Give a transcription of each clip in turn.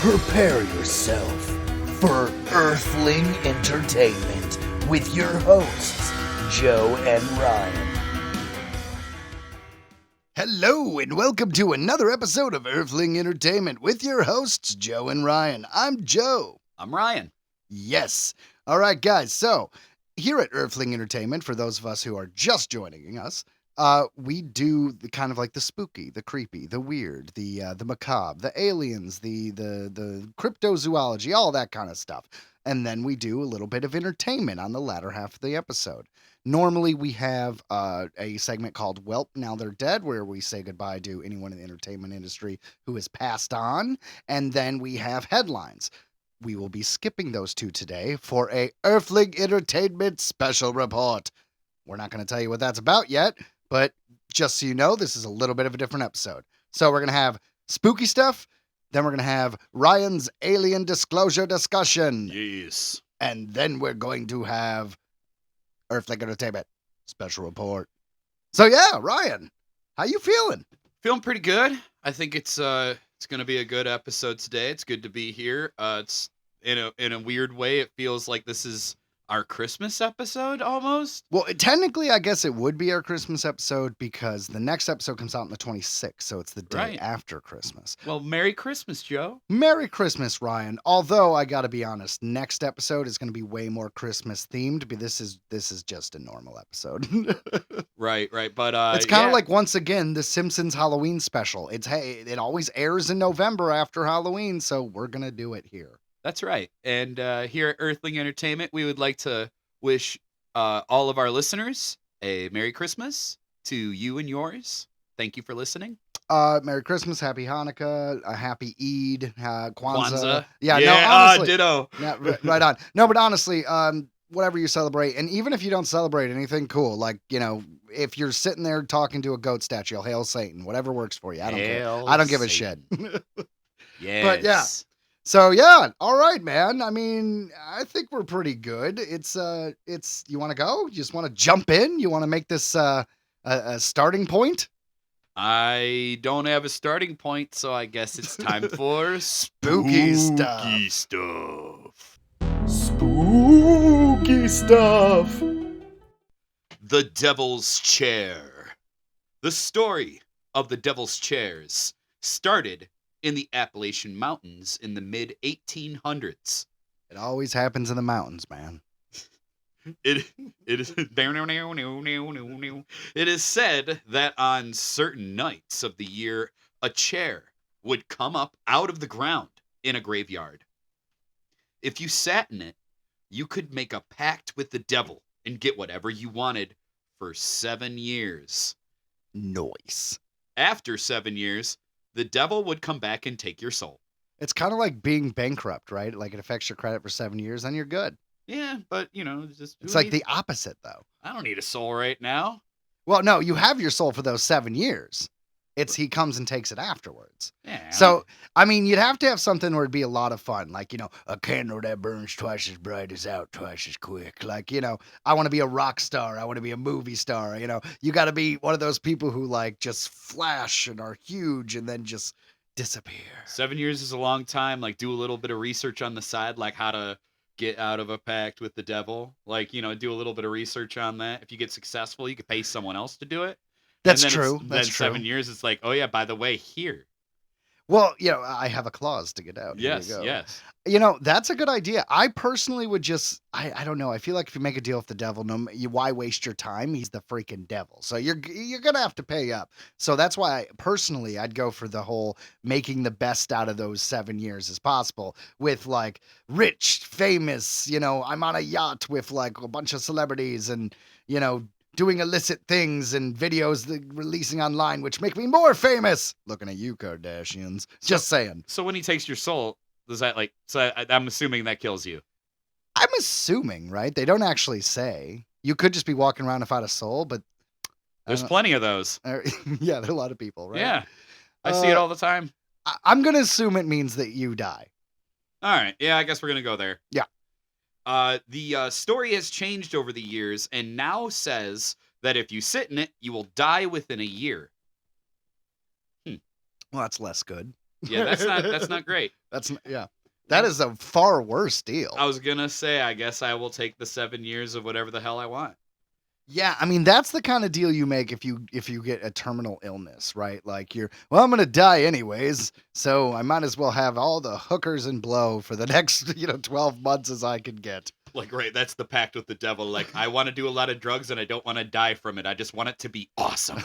Prepare yourself for Earthling Entertainment with your hosts, Joe and Ryan. Hello, and welcome to another episode of Earthling Entertainment with your hosts, Joe and Ryan. I'm Joe. I'm Ryan. Yes. All right, guys. So, here at Earthling Entertainment, for those of us who are just joining us, we do the kind of like the spooky, the creepy, the weird, the macabre, the aliens, the cryptozoology, all that kind of stuff. And then we do a little bit of entertainment on the latter half of the episode. Normally, we have a segment called Welp, Now They're Dead, where we say goodbye to anyone in the entertainment industry who has passed on. And then we have headlines. We will be skipping those two today for a Earthling Entertainment special report. We're not going to tell you what that's about yet, but just so you know, this is a little bit of a different episode. So we're going to have spooky stuff, then we're going to have Ryan's alien disclosure discussion. Yes. And then we're going to have Earthling Entertainment special report. So yeah, Ryan, how you feeling? Feeling pretty good. I think it's going to be a good episode today. It's good to be here. It's in a weird way, it feels like this is our Christmas episode almost. Well, technically, I guess it would be our Christmas episode because the next episode comes out on the 26th, so it's the day after Christmas. Well, Merry Christmas, Joe. Merry Christmas, Ryan. Although, I gotta be honest, next episode is gonna be way more Christmas themed, but this is just a normal episode. Right. But it's kind of like, once again, the Simpsons Halloween special. It always airs in November after Halloween, so we're gonna do it here. That's right. And here at Earthling Entertainment, we would like to wish all of our listeners a Merry Christmas to you and yours. Thank you for listening. Merry Christmas, Happy Hanukkah, a Happy Eid, Kwanzaa. Yeah, no, honestly, ditto. Yeah, right on. No, but honestly, whatever you celebrate, and even if you don't celebrate anything, cool. Like, if you're sitting there talking to a goat statue, hail Satan, whatever works for you. I don't care. I don't give a shit. Yes. But yeah. So yeah, all right, man. I mean, I think we're pretty good. It's you want to go? You just want to jump in? You want to make this a starting point? I don't have a starting point, so I guess it's time for spooky stuff. Spooky stuff. The Devil's Chair. The story of the Devil's Chairs started in the Appalachian Mountains in the mid-1800s. It always happens in the mountains, man. It is said that on certain nights of the year, a chair would come up out of the ground in a graveyard. If you sat in it, you could make a pact with the devil and get whatever you wanted for 7 years. Nice. After 7 years, the devil would come back and take your soul. It's kind of like being bankrupt, right? Like it affects your credit for 7 years, then you're good. Yeah, but it's like the opposite, though. I don't need a soul right now. Well, no, you have your soul for those 7 years. He comes and takes it afterwards. Yeah. So, I mean, you'd have to have something where it'd be a lot of fun. Like, a candle that burns twice as bright is out twice as quick. Like, I want to be a rock star. I want to be a movie star. You got to be one of those people who like just flash and are huge and then just disappear. 7 years is a long time. Like, do a little bit of research on the side, like how to get out of a pact with the devil. Like, do a little bit of research on that. If you get successful, you could pay someone else to do it. That's true. Then 7 years, it's like, oh yeah, by the way, here. Well, I have a clause to get out. Yes, Here you go. yes. That's a good idea. I personally would just, I don't know. I feel like if you make a deal with the devil, why waste your time? He's the freaking devil. So you're going to have to pay up. So that's why personally, I'd go for the whole making the best out of those 7 years as possible with like rich, famous, I'm on a yacht with like a bunch of celebrities and, doing illicit things and videos releasing online, which make me more famous. Looking at you, Kardashians. Just saying. So when he takes your soul, does that I'm assuming that kills you. I'm assuming, right? They don't actually say. You could just be walking around without a soul, but there's plenty of those. Yeah, there are a lot of people, right? Yeah. I see it all the time. I'm going to assume it means that you die. All right. Yeah, I guess we're going to go there. Yeah. The story has changed over the years and now says that if you sit in it, you will die within a year. Well, that's less good. Yeah, that's not great. Yeah. That is a far worse deal. I was gonna say, I guess I will take the 7 years of whatever the hell I want. Yeah, I mean that's the kind of deal you make if you get a terminal illness, right? Like well, I'm gonna die anyways, so I might as well have all the hookers and blow for the next 12 months as I can get. Like, right, that's the pact with the devil. Like, I want to do a lot of drugs and I don't want to die from it. I just want it to be awesome.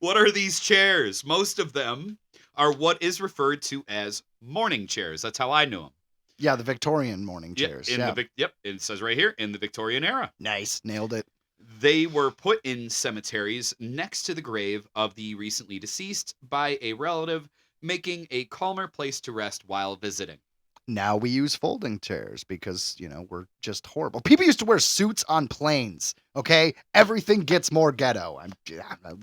What are these chairs? Most of them are what is referred to as morning chairs. That's how I knew them. Yeah, the Victorian morning chairs. Yep, it says right here, in the Victorian era. Nice, nailed it. They were put in cemeteries next to the grave of the recently deceased by a relative, making a calmer place to rest while visiting. Now we use folding chairs because, we're just horrible. People used to wear suits on planes, okay? Everything gets more ghetto. I'm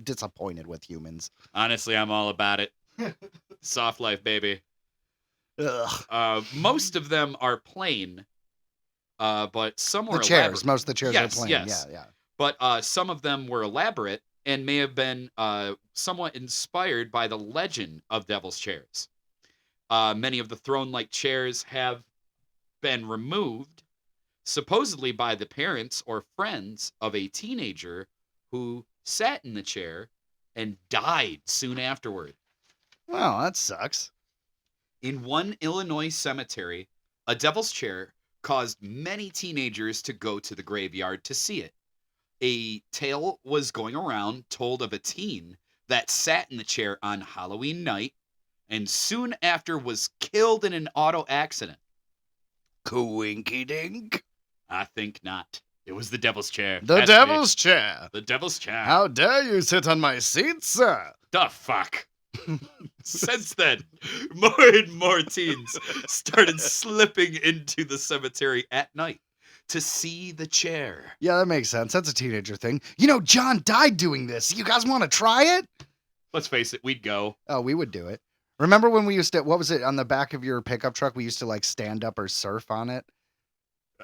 disappointed with humans. Honestly, I'm all about it. Soft life, baby. Ugh. Most of them are plain, but some were The chairs. elaborate. Most of the chairs Yes, are plain. yes. Yeah. But some of them were elaborate and may have been somewhat inspired by the legend of Devil's Chairs. Many of the throne-like chairs have been removed, supposedly by the parents or friends of a teenager who sat in the chair and died soon afterward. Well, that sucks. In one Illinois cemetery, a devil's chair caused many teenagers to go to the graveyard to see it. A tale was going around told of a teen that sat in the chair on Halloween night and soon after was killed in an auto accident. Coinky dink. I think not. It was the devil's chair. The devil's chair. The devil's chair. How dare you sit on my seat, sir? The fuck? Since then, more and more teens started slipping into the cemetery at night to see the chair. Yeah, that makes sense. That's a teenager thing. John died doing this. You guys want to try it? Let's face it, we'd go. Oh, we would do it. Remember when we used to, what was it, on the back of your pickup truck, we used to stand up or surf on it?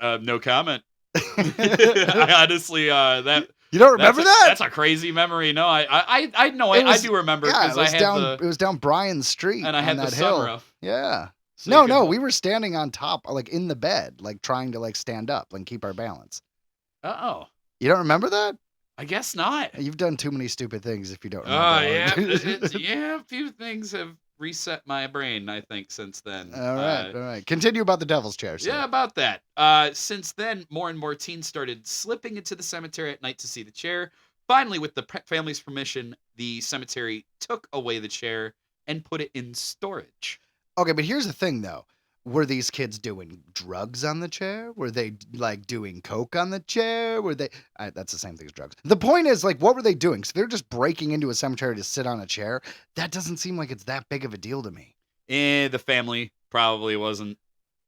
No comment. I honestly, that... You don't remember that? That's a crazy memory. No, I know. I do remember because it was down Bryan Street and I had that the hill. sunroof. Yeah. So No, we were standing on top, in the bed, trying to stand up and keep our balance. Oh. You don't remember that? I guess not. You've done too many stupid things if you don't remember. Oh, yeah. Yeah, a few things have reset my brain, I think, since then. All right. Continue about the devil's chair. Yeah, about that. Since then, more and more teens started slipping into the cemetery at night to see the chair. Finally, with the family's permission, the cemetery took away the chair and put it in storage. Okay, but here's the thing, though. Were these kids doing drugs on the chair? Were they doing coke on the chair? Were they? That's the same thing as drugs. The point is, what were they doing? So they're just breaking into a cemetery to sit on a chair. That doesn't seem like it's that big of a deal to me. The family probably wasn't.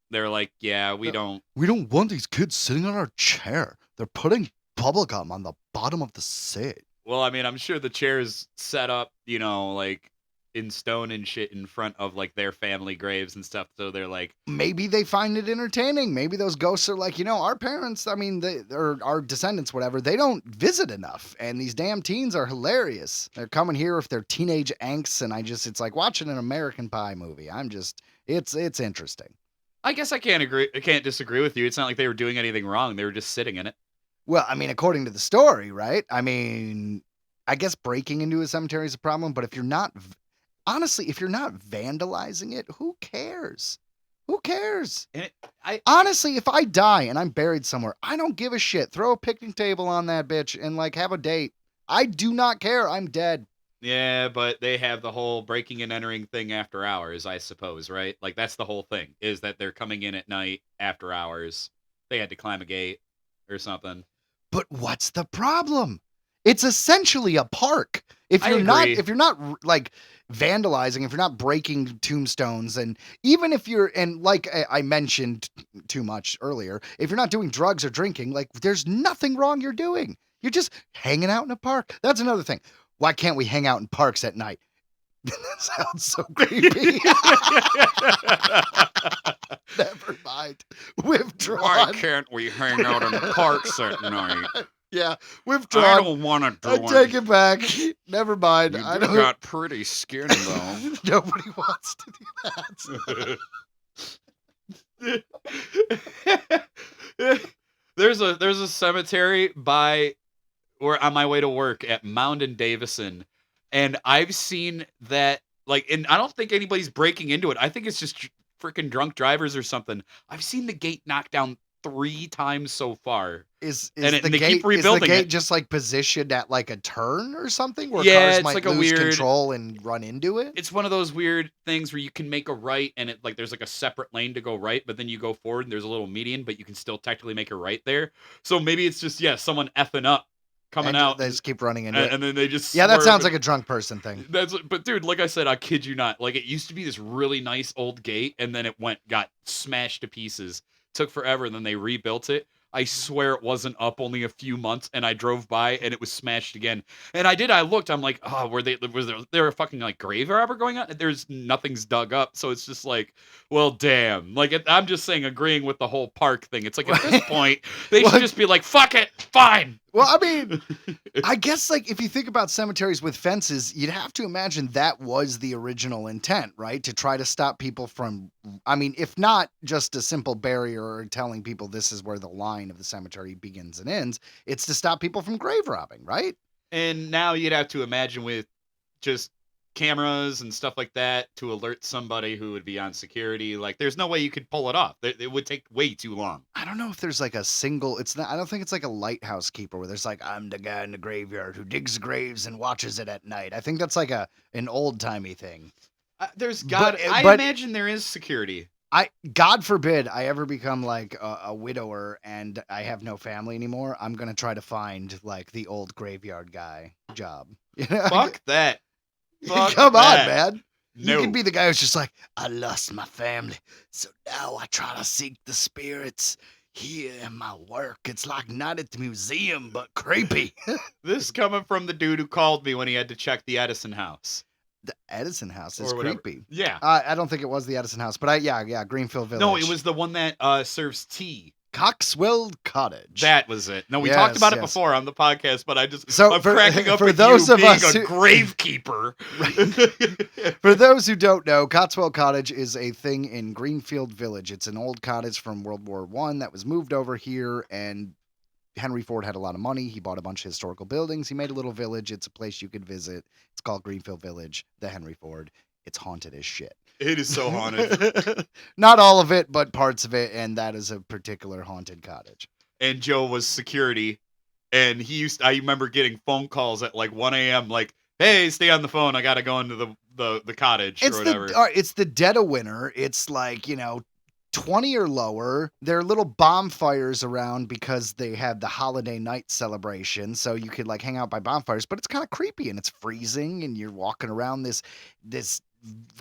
They're like, yeah, we don't want these kids sitting on our chair. They're putting bubblegum on the bottom of the seat. Well, I mean, I'm sure the chair's set up, in stone and shit in front of their family graves and stuff, so they're like, maybe they find it entertaining. Maybe those ghosts are our parents, or our descendants, whatever, they don't visit enough, and these damn teens are hilarious. They're coming here with their teenage angst, and it's like watching an American Pie movie. It's interesting. I guess I can't disagree with you. It's not like they were doing anything wrong. They were just sitting in it. Well, according to the story, right? I guess breaking into a cemetery is a problem, but if you're not vandalizing it, who cares? Who cares? Honestly, if I die and I'm buried somewhere, I don't give a shit. Throw a picnic table on that bitch and have a date. I do not care. I'm dead. Yeah, but they have the whole breaking and entering thing after hours, I suppose, right? That's the whole thing, is that they're coming in at night after hours. They had to climb a gate or something. But what's the problem? It's essentially a park. If you're not vandalizing, if you're not breaking tombstones, and even if you're, and I mentioned too much earlier, if you're not doing drugs or drinking, there's nothing wrong you're doing. You're just hanging out in a park. That's another thing. Why can't we hang out in parks at night? That sounds so creepy. Never mind. Withdrawn. Why can't we hang out in parks at night? Yeah, I withdrawn. don't want to I do take it back. Never mind. You I do don't. got pretty skin, though. Nobody wants to do that. there's a cemetery by or on my way to work at Mound and Davison, and I've seen that and I don't think anybody's breaking into it. I think it's just freaking drunk drivers or something. I've seen the gate knocked down 3 times so far. Is And the they keep gate rebuilding it. just like positioned at like a turn or something where Yeah, cars it's might like a lose weird- control and run into it? It's one of those weird things where you can make a right and there's like a separate lane to go right, but then you go forward and there's a little median, but you can still technically make a right there. So maybe it's just someone effing up coming And out they just keep running into it. and then they just Yeah, that swerve sounds and- like a drunk person thing. But dude, like I said, I kid you not. Like it used to be this really nice old gate, and then it got smashed to pieces. Took forever, and then they rebuilt it. I swear it wasn't up only a few months, and I drove by and it was smashed again. And I looked, I'm like, oh, was there a fucking like grave robber going on? There's nothing's dug up, so it's just like, well, damn. Like I'm just saying, agreeing with the whole park thing. It's like at this point, they should just be like, fuck it, fine. Well, I mean, I guess like if you think about cemeteries with fences, you'd have to imagine that was the original intent, right? To try to stop people from, I mean, if not just a simple barrier or telling people this is where the line of the cemetery begins and ends, it's to stop people from grave robbing, right? And now you'd have to imagine with just cameras and stuff like that to alert somebody who would be on security. Like, there's no way you could pull it off. It would take way too long. I don't know if there's like a single, it's not, I don't think it's like a lighthouse keeper where there's like, I'm the guy in the graveyard who digs graves and watches it at night. I think that's like an old timey thing. I but- imagine there is security. God forbid I ever become like a widower and I have no family anymore. I'm going to try to find like the old graveyard guy job. Fuck that. Fuck Come that. on, man. You No. can be the guy who's just like, I lost my family, so now I try to seek the spirits here in my work. It's like not at the museum, but creepy. This coming from the dude who called me when he had to check the Edison house. The Edison house is Or whatever. creepy. Yeah. I don't think it was the Edison house, but yeah, Greenfield Village. No, it was the one that serves tea. Coxwell Cottage. That was it. No, we Yes, talked about it yes. before on the podcast, but I'm So cracking up for with those you of being us a who- gravekeeper. For those who don't know, Cotswold Cottage is a thing in Greenfield Village. It's an old cottage from World War I that was moved over here, and Henry Ford had a lot of money. He bought a bunch of historical buildings. He made a little village. It's a place you could visit. It's called Greenfield Village, the Henry Ford. It's haunted as shit. It is so haunted. Not all of it, but parts of it, and that is a particular haunted cottage. And Joe was security, and I remember getting phone calls at like 1 a.m. like, hey, stay on the phone. I got to go into the cottage or whatever. It's the dead of winter. It's like, 20 or lower. There are little bonfires around because they have the holiday night celebration. So you could like hang out by bonfires, but it's kind of creepy and it's freezing and you're walking around this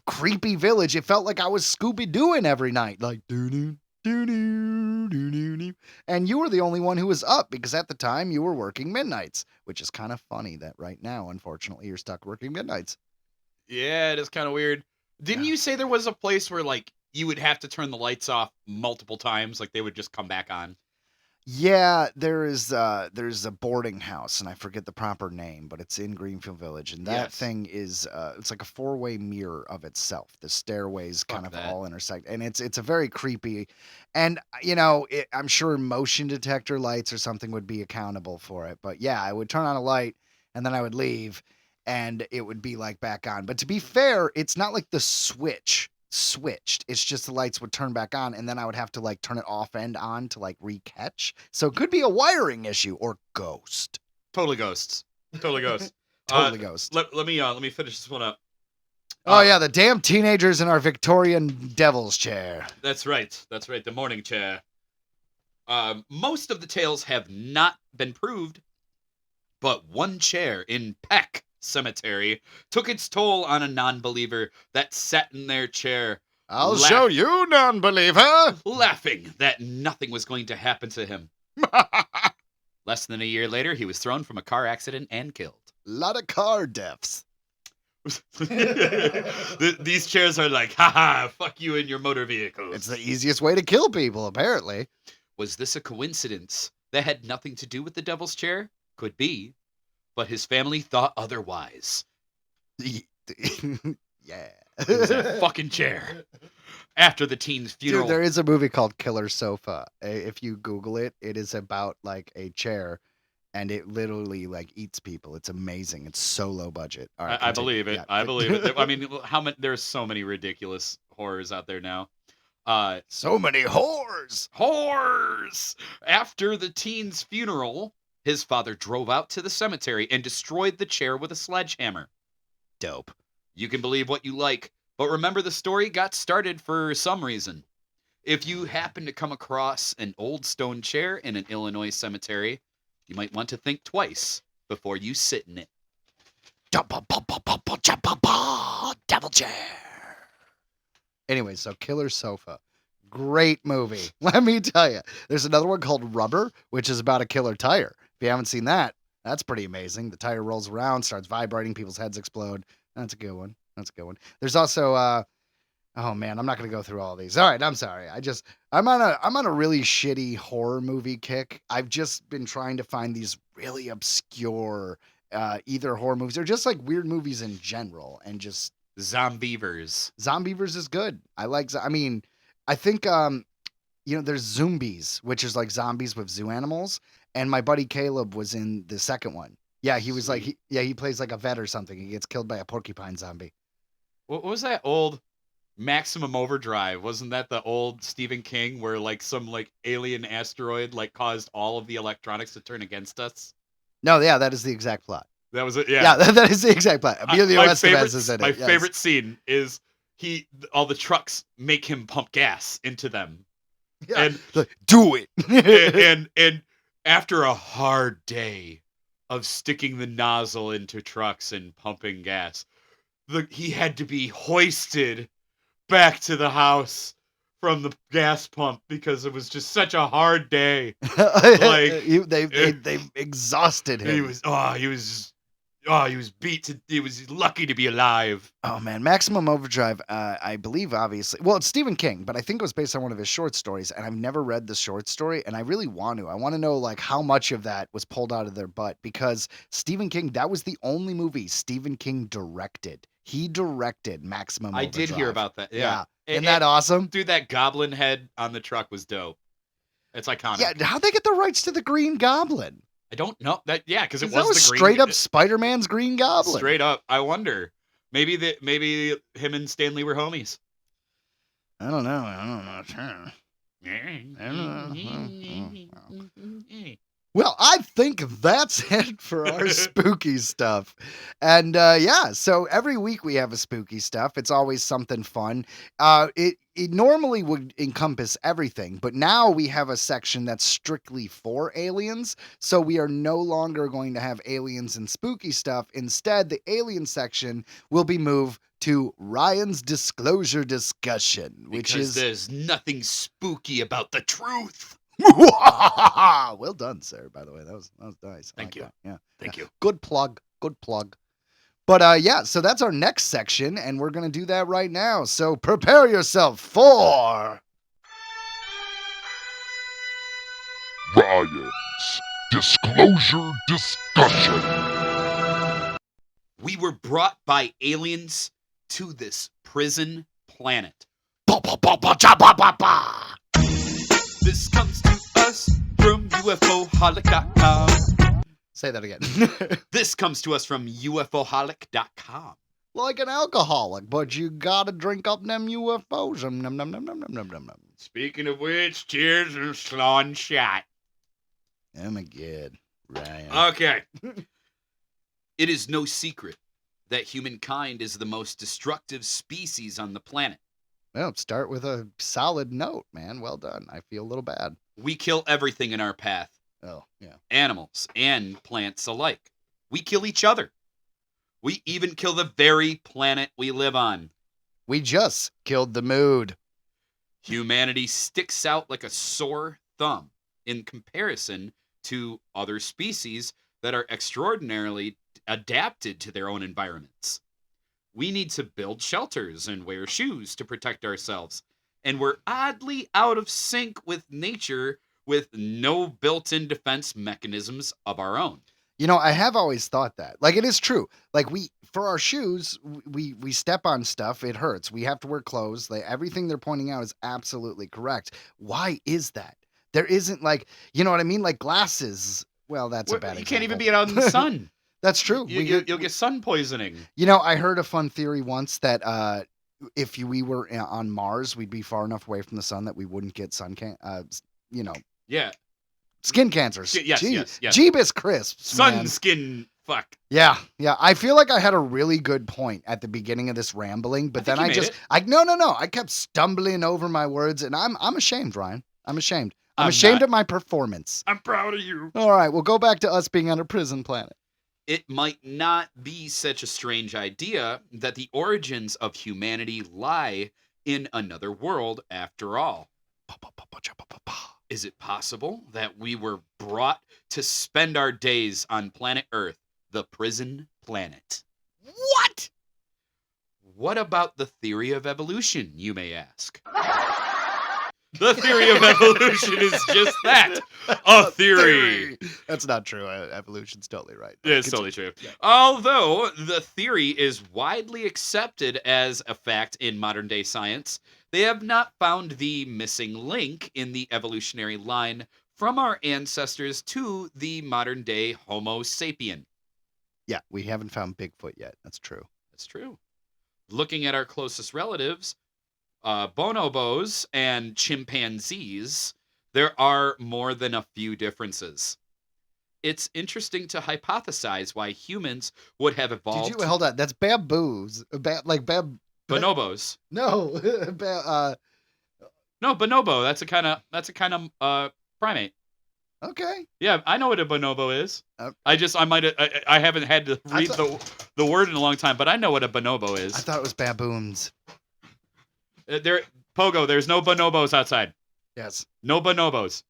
creepy village. It felt like I was Scooby-Dooing every night. Like, doo-doo, doo-doo, doo-doo-doo. And you were the only one who was up because at the time you were working midnights, which is kind of funny that right now, unfortunately, you're stuck working midnights. Yeah, it is kind of weird. Didn't you say there was a place where like you would have to turn the lights off multiple times, like they would just come back on? Yeah, there's a boarding house, and I forget the proper name, but it's in Greenfield Village, and that Yes. thing is it's like a four-way mirror of itself. The stairways kind of that. all intersect, and it's a very creepy, and I'm sure motion detector lights or something would be accountable for it. But yeah, I would turn on a light, and then I would leave, and it would be like back on. But to be fair, it's not like the switched. It's just the lights would turn back on and then I would have to like turn it off and on to like recatch. So it could be a wiring issue or ghost. Totally ghosts. Totally ghosts. Totally ghost. Let me finish this one up. Oh yeah, the damn teenagers in our Victorian devil's chair. That's right. The morning chair. Most of the tales have not been proved, but one chair in Peck Cemetery took its toll on a non-believer that sat in their chair I'll Laugh. show you, non-believer. laughing that nothing was going to happen to him. Less than a year later, he was thrown from a car accident and killed. Lot of car deaths. These chairs are like, haha, fuck you and your motor vehicles. It's the easiest way to kill people, apparently. Was this a coincidence? that had nothing to do with the devil's chair? Could be. But his family thought otherwise. Yeah. It was that fucking chair. After the teen's funeral. Dude, there is a movie called Killer Sofa. If you Google it, it is about like a chair, and it literally like eats people. It's amazing. It's so low budget. All right, I believe it. Yeah. I believe it. I mean, how many? There's so many ridiculous horrors out there now. So many whores. Whores! After the teen's funeral, his father drove out to the cemetery and destroyed the chair with a sledgehammer. Dope. You can believe what you like, but remember the story got started for some reason. If you happen to come across an old stone chair in an Illinois cemetery, you might want to think twice before you sit in it. Devil chair. Anyway, so Killer Sofa. Great movie. Let me tell you. There's another one called Rubber, which is about a killer tire. If you haven't seen that, that's pretty amazing. The tire rolls around, starts vibrating, people's heads explode. That's a good one. There's also oh man, I'm not gonna go through all these. All right, I'm sorry. I'm on a really shitty horror movie kick. I've just been trying to find these really obscure either horror movies or just like weird movies in general, and just Zombievers. Zombievers is good. I think there's Zombies, which is like zombies with zoo animals, and my buddy Caleb was in the second one. Yeah, he was like he plays like a vet or something. He gets killed by a porcupine zombie. What was that old Maximum Overdrive? Wasn't that the old Stephen King where like some like alien asteroid like caused all of the electronics to turn against us? No, yeah, that is the exact plot. That was it. Yeah, Yeah, that is the exact plot. Emilio Estevez is in it. My Yes. favorite scene is all the trucks make him pump gas into them. Yeah, And like, do it. and after a hard day of sticking the nozzle into trucks and pumping gas, he had to be hoisted back to the house from the gas pump because it was just such a hard day. Like they exhausted him. He was beat. He was lucky to be alive. Oh man, Maximum Overdrive. I believe obviously. Well, it's Stephen King, but I think it was based on one of his short stories, and I've never read the short story, and I really want to. I want to know like how much of that was pulled out of their butt, because Stephen King. That was the only movie Stephen King directed. He directed Maximum Overdrive. I did hear about that. Yeah. Isn't that awesome? Dude, that goblin head on the truck was dope. It's iconic. Yeah, how'd they get the rights to the Green Goblin? I don't know that. Yeah, because it That was the straight up Spider-Man's Green Goblin. Straight up. I wonder. Maybe him and Stan Lee were homies. I don't know. Well, I think that's it for our spooky stuff. And so every week we have a spooky stuff. It's always something fun. It normally would encompass everything, but now we have a section that's strictly for aliens. So we are no longer going to have aliens and spooky stuff. Instead, the alien section will be moved to Ryan's disclosure discussion, which because is there's nothing spooky about the truth. well done, sir. By the way, that was nice. Thank you. That. Yeah, Thank you. Good plug. But so that's our next section, and we're gonna do that right now. So prepare yourself for Ryan's disclosure discussion. We were brought by aliens to this prison planet. This comes to us from UFOholic.com. Say that again. This comes to us from UFOholic.com. Like an alcoholic, but you gotta drink up them UFOs. Nom, nom, nom, nom, nom, nom, nom, nom. Speaking of which, cheers and slawing shot. Oh my god, Ryan. Okay. It is no secret that humankind is the most destructive species on the planet. Well, start with a solid note, man. Well done. I feel a little bad. We kill everything in our path. Oh, yeah. Animals and plants alike. We kill each other. We even kill the very planet we live on. We just killed the mood. Humanity sticks out like a sore thumb in comparison to other species that are extraordinarily adapted to their own environments. We need to build shelters and wear shoes to protect ourselves. And we're oddly out of sync with nature with no built-in defense mechanisms of our own. I have always thought that. Like, it is true. Like, for our shoes, we step on stuff, it hurts. We have to wear clothes. Everything they're pointing out is absolutely correct. Why is that? There isn't, like, you know what I mean? Like glasses. Well, that's a bad example. You can't even be out in the sun. That's true. You'll get sun poisoning. I heard a fun theory once that if we were on Mars, we'd be far enough away from the sun that we wouldn't get Yeah. skin cancers. Yes. Jeebus crisps, man. Skin fuck. Yeah. I feel like I had a really good point at the beginning of this rambling, but then I kept stumbling over my words, and I'm ashamed, Ryan. I'm ashamed. I'm ashamed of my performance. I'm proud of you. All right, we'll go back to us being on a prison planet. It might not be such a strange idea that the origins of humanity lie in another world after all. Is it possible that we were brought to spend our days on planet Earth, the prison planet? What? What about the theory of evolution, you may ask? The theory of evolution is just that, a theory. That's not true. Evolution's totally right. It's totally true. Yeah. Although the theory is widely accepted as a fact in modern-day science, they have not found the missing link in the evolutionary line from our ancestors to the modern-day Homo sapien. Yeah, we haven't found Bigfoot yet. That's true. That's true. Looking at our closest relatives, bonobos and chimpanzees, there are more than a few differences. It's interesting to hypothesize why humans would have evolved. Hold on? That's baboos. Bonobos. No, no, bonobo. That's a kind of primate. Okay. Yeah, I know what a bonobo is. I haven't had to read the word in a long time, but I know what a bonobo is. I thought it was baboons. Pogo, there's no bonobos outside. Yes. No bonobos.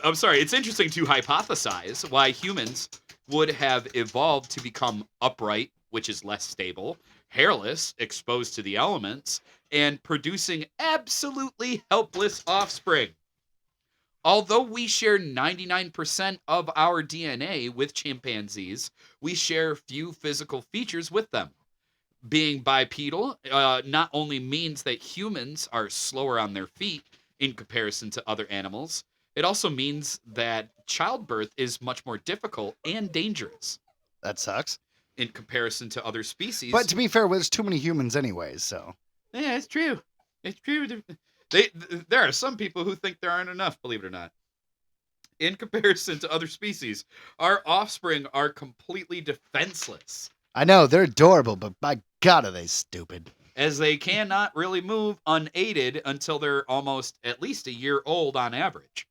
I'm sorry. It's interesting to hypothesize why humans would have evolved to become upright, which is less stable, hairless, exposed to the elements, and producing absolutely helpless offspring. Although we share 99% of our DNA with chimpanzees, we share few physical features with them. Being bipedal not only means that humans are slower on their feet in comparison to other animals, it also means that childbirth is much more difficult and dangerous. That sucks. In comparison to other species. But to be fair, there's too many humans anyways, so. Yeah, it's true. It's true. There are some people who think there aren't enough, believe it or not. In comparison to other species, our offspring are completely defenseless. I know, they're adorable, but by God are they stupid. As they cannot really move unaided until they're almost at least a year old on average.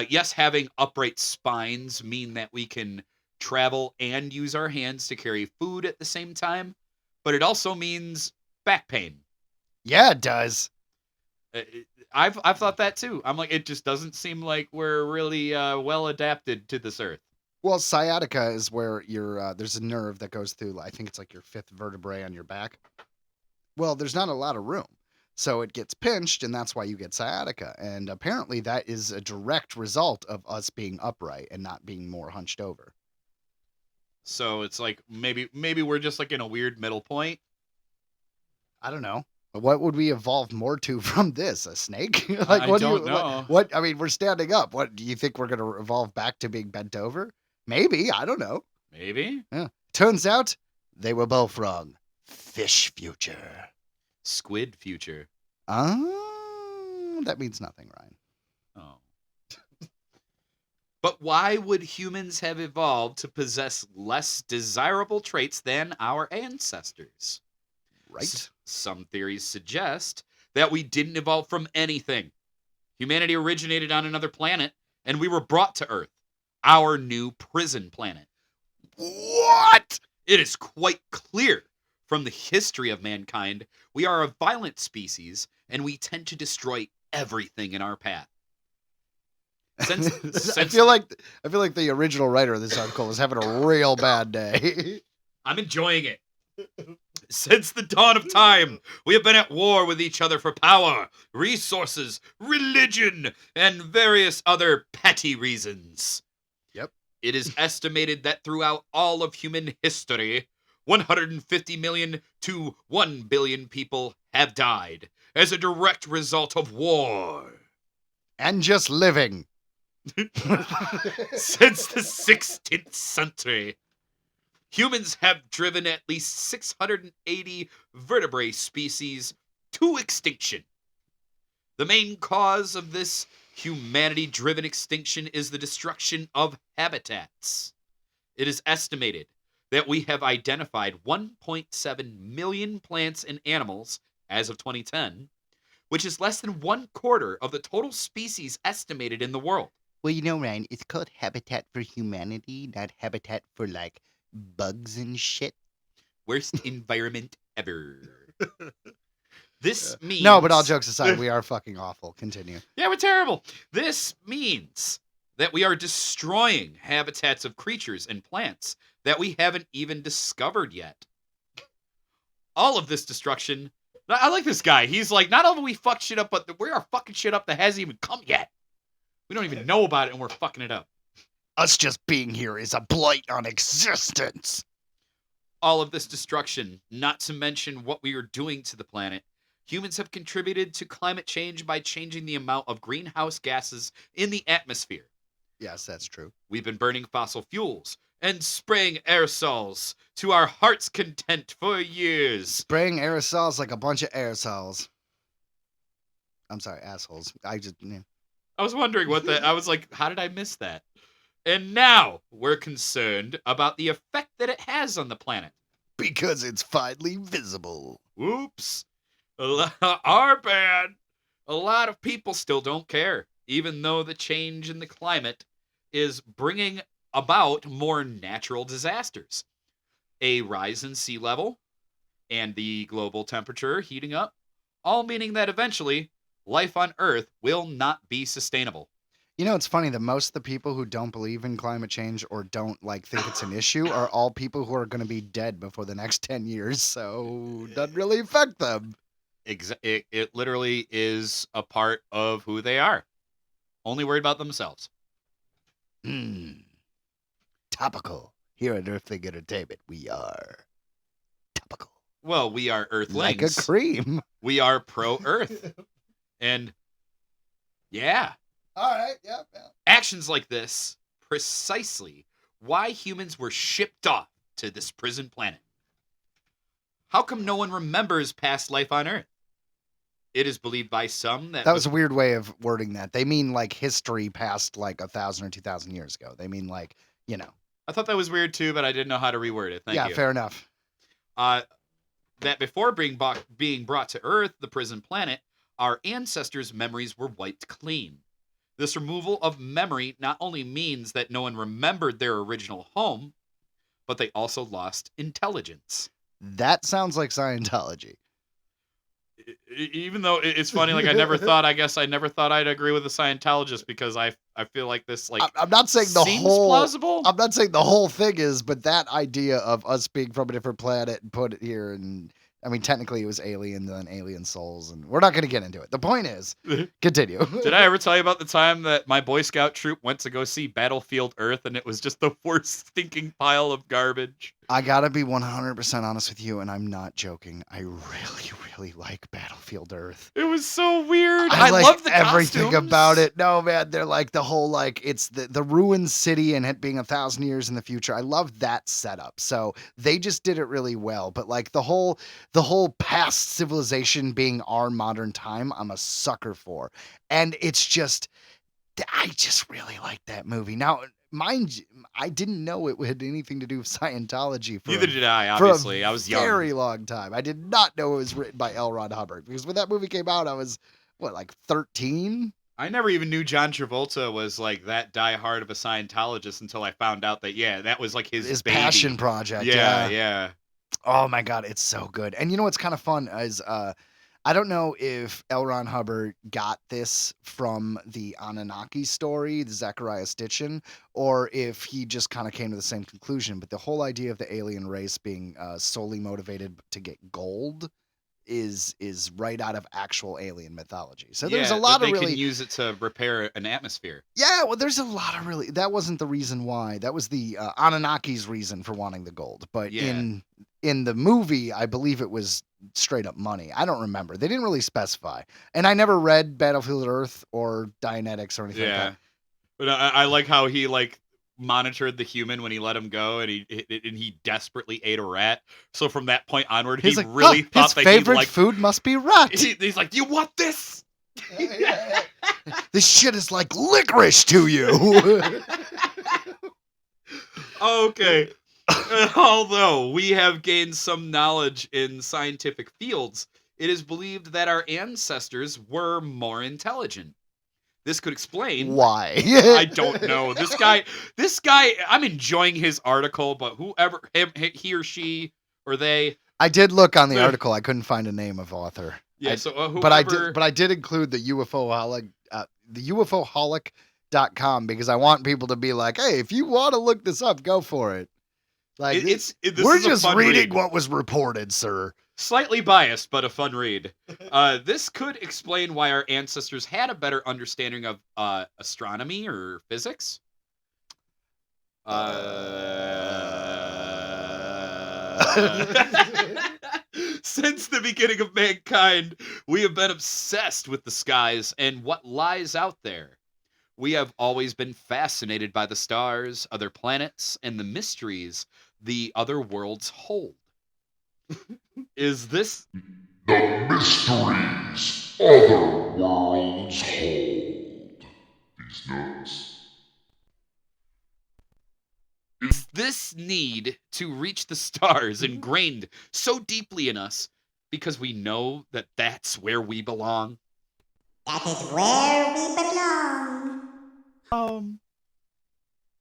Yes, having upright spines mean that we can travel and use our hands to carry food at the same time, but it also means back pain. Yeah, it does. I've thought that too. I'm like, it just doesn't seem like we're really well adapted to this earth. Well, sciatica is where there's a nerve that goes through, I think it's like your fifth vertebrae on your back. Well, there's not a lot of room. So it gets pinched, and that's why you get sciatica. And apparently that is a direct result of us being upright and not being more hunched over. So it's like maybe we're just like in a weird middle point. I don't know. What would we evolve more to from this? A snake? I don't know. What? I mean, we're standing up. What do you think we're going to evolve back to being bent over? Maybe. I don't know. Maybe. Yeah. Turns out they were both wrong. Fish future. Squid future. That means nothing, Ryan. Oh. But why would humans have evolved to possess less desirable traits than our ancestors? Right. Some theories suggest that we didn't evolve from anything. Humanity originated on another planet, and we were brought to Earth, our new prison planet. What? It is quite clear from the history of mankind, we are a violent species, and we tend to destroy everything in our path. I feel like the original writer of this article is having a real bad day. I'm enjoying it. Since the dawn of time, we have been at war with each other for power, resources, religion, and various other petty reasons. Yep. It is estimated that throughout all of human history, 150 million to 1 billion people have died as a direct result of war. And just living. Since the 16th century, humans have driven at least 680 vertebrate species to extinction. The main cause of this humanity-driven extinction is the destruction of habitats. It is estimated that we have identified 1.7 million plants and animals as of 2010, which is less than 1/4 of the total species estimated in the world. Well, you know, Ryan, it's called Habitat for Humanity, not Habitat for, like, bugs and shit. Worst environment ever. This means... No, but all jokes aside, we are fucking awful. Continue. Yeah, we're terrible. This means that we are destroying habitats of creatures and plants that we haven't even discovered yet. All of this destruction... I like this guy. He's like, not only do we fuck shit up, but we are fucking shit up that hasn't even come yet. We don't even know about it, and we're fucking it up. Us just being here is a blight on existence. All of this destruction, not to mention what we are doing to the planet, humans have contributed to climate change by changing the amount of greenhouse gases in the atmosphere. Yes, that's true. We've been burning fossil fuels and spraying aerosols to our heart's content for years. Spraying aerosols like a bunch of aerosols. I'm sorry, assholes. I was wondering what that... I was like, how did I miss that? And now we're concerned about the effect that it has on the planet. Because it's finally visible. Whoops. Our bad. A lot of people still don't care, even though the change in the climate is bringing about more natural disasters. A rise in sea level and the global temperature heating up, all meaning that eventually life on Earth will not be sustainable. You know, it's funny that most of the people who don't believe in climate change or don't think it's an issue are all people who are going to be dead before the next 10 years, so it doesn't really affect them. It literally is a part of who they are. Only worried about themselves. Topical. Here at Earthling Entertainment, we are topical. Well, we are Earthlings. Like a cream. We are pro-Earth. And, yeah. All right, yeah. Actions like this, precisely why humans were shipped off to this prison planet. How come no one remembers past life on Earth? It is believed by some that... That was a weird way of wording that. They mean, like, history past, like, 1,000 or 2,000 years ago. They mean, like, you know. I thought that was weird, too, but I didn't know how to reword it. Thank you. Yeah, fair enough. That before being brought to Earth, the prison planet, our ancestors' memories were wiped clean. This removal of memory not only means that no one remembered their original home, but they also lost intelligence. That sounds like Scientology. Even though it's funny, like I never thought I'd agree with a Scientologist because I feel like this, like, I'm not saying the seems whole plausible. I'm not saying the whole thing is, but that idea of us being from a different planet and put it here, and I mean, technically it was aliens and alien souls, and we're not going to get into it. The point is, continue. Did I ever tell you about the time that my Boy Scout troop went to go see Battlefield Earth and it was just the worst stinking pile of garbage? I gotta be 100% honest with you, and I'm not joking. I really, really like Battlefield Earth. It was so weird. I like love the everything costumes. about it. No, man, they're like the whole, like, it's the ruined city and it being 1,000 years in the future. I love that setup. So they just did it really well. But like the whole past civilization being our modern time, I'm a sucker for. And it's just, I just really like that movie. Now, mind you, I didn't know it had anything to do with Scientology. Neither did I, obviously. I was young. Very long time. I did not know it was written by L. Ron Hubbard, because when that movie came out, I was, like 13? I never even knew John Travolta was like that diehard of a Scientologist until I found out that, that was like his baby. Passion project. Yeah. Oh my God, it's so good. And you know what's kind of fun is I don't know if L. Ron Hubbard got this from the Anunnaki story, the Zechariah Stitchin, or if he just kind of came to the same conclusion. But the whole idea of the alien race being solely motivated to get gold is right out of actual alien mythology. So there's a Yeah, lot that of they can really use it to repair an atmosphere. yeah, well, there's a lot of really that wasn't the reason why. That was the Anunnaki's reason for wanting the gold. But Yeah. in the movie, I believe it was straight up money. I don't remember. They didn't really specify. And I never read Battlefield Earth or Dianetics or anything like Yeah. that. But I like how he like monitored the human when he let him go, and he desperately ate a rat. So from that point onward, He's he like, really his thought that he favorite like food must be rat. he's like, "You want this?" This shit is like licorice to you. Okay. Although we have gained some knowledge in scientific fields, it is believed that our ancestors were more intelligent. This could explain. Why? I don't know. This guy, I'm enjoying his article, but whoever, he or she, or they. I did look on the article. I couldn't find a name of author. Yeah, so whoever. But I did include the UFOholic, the UFOholic.com because I want people to be like, hey, if you want to look this up, go for it. Like this we're is a just fun reading read. what was reported, sir. Slightly biased, but a fun read. This could explain why our ancestors had a better understanding of astronomy or physics. Since the beginning of mankind, we have been obsessed with the skies and what lies out there. We have always been fascinated by the stars, other planets, and the mysteries the other worlds hold. Is this The mysteries other worlds hold. These nuts. Is this need to reach the stars ingrained so deeply in us because we know that that's where we belong? That is where we belong.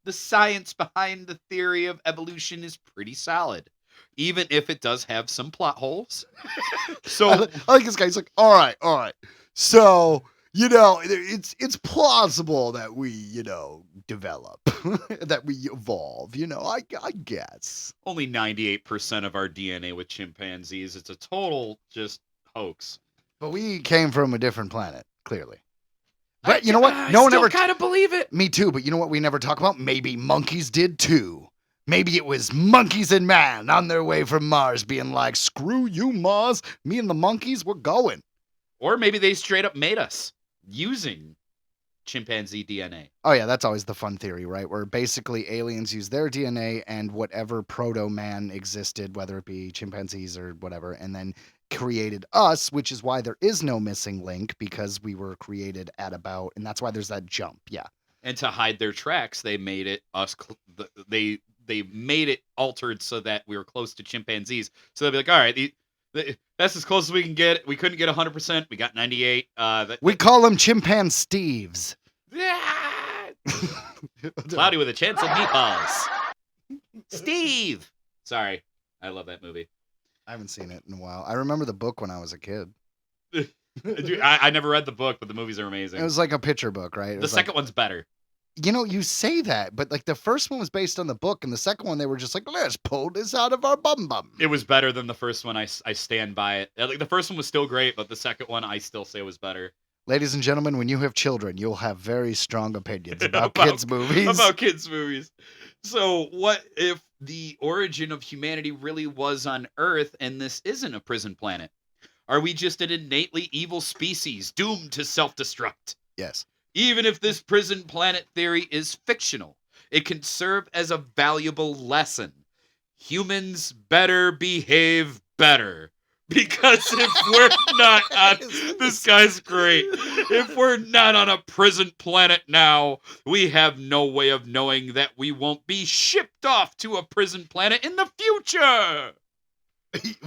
The science behind the theory of evolution is pretty solid, even if it does have some plot holes. So I like this guy. He's like, all right. So, it's plausible that we, develop, that we evolve, I guess. only 98% of our DNA with chimpanzees. It's a total just hoax. But we came from a different planet, clearly. But you know what? I No one still ever. kind of believe it. Me too, but you know what we never talk about? Maybe monkeys did too. Maybe it was monkeys and man on their way from Mars being like, screw you, Mars. Me and the monkeys, we're going. Or maybe they straight up made us using chimpanzee DNA. Oh, yeah, that's always the fun theory, right? Where basically aliens use their DNA and whatever proto-man existed, whether it be chimpanzees or whatever, and then created us, which is why there is no missing link because we were created at about, and that's why there's that jump. Yeah. And to hide their tracks, they made it they made it altered so that we were close to chimpanzees. So they'll be like, all right, that's as close as we can get. We couldn't get 100%. We got 98. We call them chimpanzee Steves. Cloudy with a chance of meatballs. Steve. Sorry, I love that movie. I haven't seen it in a while. I remember the book when I was a kid. Dude, I never read the book, but the movies are amazing. It was like a picture book, right? The second one's better. You say that, but like the first one was based on the book, and the second one they were just like, let's pull this out of our bum bum. It was better than the first one. I stand by it. Like the first one was still great, but the second one I still say was better. Ladies and gentlemen, when you have children, you'll have very strong opinions about kids' movies. About kids' movies. So, what if the origin of humanity really was on Earth and this isn't a prison planet? Are we just an innately evil species doomed to self-destruct? Yes. Even if this prison planet theory is fictional, it can serve as a valuable lesson. Humans better behave better. Because if we're not on, this guy's great. If we're not on a prison planet now, we have no way of knowing that we won't be shipped off to a prison planet in the future.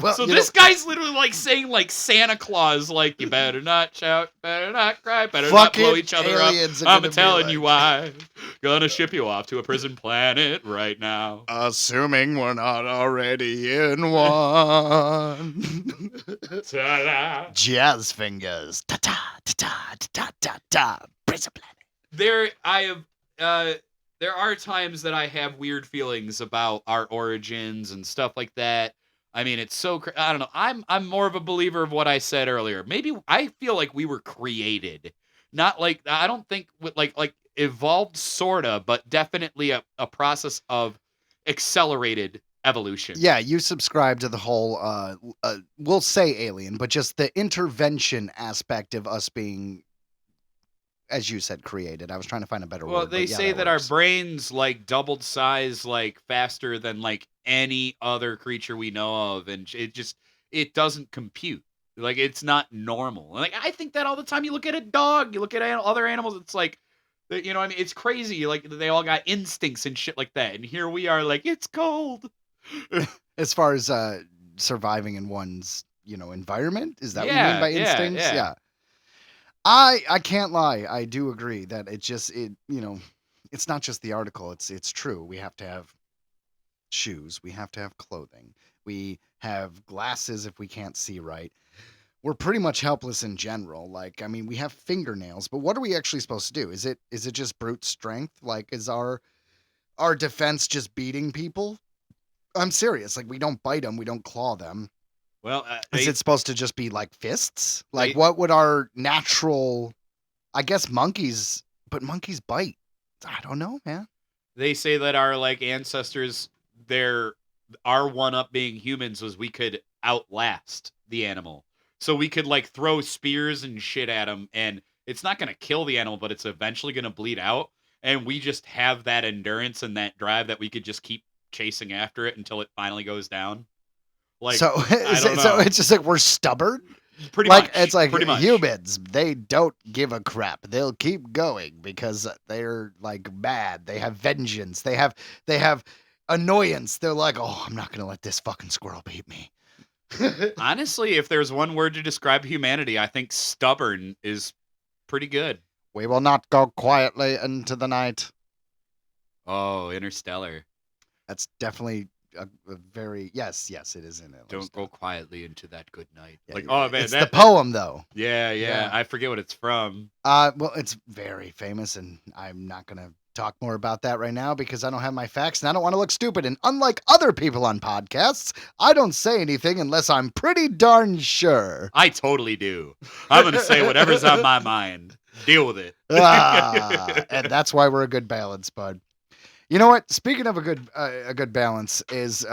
Well, So you this know, guy's literally like saying like Santa Claus, like you better not shout, better not cry, better not blow fucking each other up. aliens are I'm gonna be telling you like, why. Gonna ship you off to a prison planet right now. assuming we're not already in one. Ta-da. Jazz fingers. Ta ta ta ta ta ta ta. Prison planet. There, I have. There are times that I have weird feelings about our origins and stuff like that. I mean, it's so I don't know. I'm more of a believer of what I said earlier. Maybe I feel like we were created, not like I don't think with like evolved sorta, but definitely a process of accelerated evolution. Yeah, you subscribe to the whole, we'll say alien, but just the intervention aspect of us being, as you said, created. I was trying to find a better Well, word. they But yeah, say that our works. brains like doubled size like faster than like any other creature we know of, and it doesn't compute. Like it's not normal. Like I think that all the time. You look at a dog, you look at other animals. It's like, you know, I mean, it's crazy. Like they all got instincts and shit like that, and here we are, like it's cold. As far as surviving in one's, environment, is that what you mean Yeah, by yeah, instincts? yeah. Yeah. I can't lie. I do agree that it's not just the article. It's true. We have to have shoes. We have to have clothing. We have glasses if we can't see right. We're pretty much helpless in general. Like, I mean, we have fingernails, but what are we actually supposed to do? Is it just brute strength? Like, is our defense just beating people? I'm serious. Like, we don't bite them, we don't claw them. Well, Is it supposed to just be like fists? Like, they what would our natural? I guess monkeys, but monkeys bite. I don't know, man. they say that our like ancestors, their our one up being humans was we could outlast the animal. So we could like throw spears and shit at them, and it's not going to kill the animal, but it's eventually going to bleed out. And we just have that endurance and that drive that we could just keep chasing after it until it finally goes down. Like So, I don't so know. it's just like we're stubborn. Pretty Like, much. it's like Pretty much. humans, they don't give a crap. They'll keep going because they're like mad. They have vengeance. They have annoyance. They're like, oh, I'm not gonna let this fucking squirrel beat me. Honestly, if there's one word to describe humanity, I think stubborn is pretty good. We will not go quietly into the night. Oh, Interstellar. That's definitely a very yes, it is in it. Don't go quietly into that good night. Yeah, Like, you're oh right. man, It's that the poem though. yeah, Yeah. I forget what it's from. Well, it's very famous, and I'm not gonna talk more about that right now because I don't have my facts and I don't want to look stupid. And unlike other people on podcasts, I don't say anything unless I'm pretty darn sure. I totally do. I'm gonna say whatever's on my mind. Deal with it. And that's why we're a good balance, bud. You know what? Speaking of a good balance is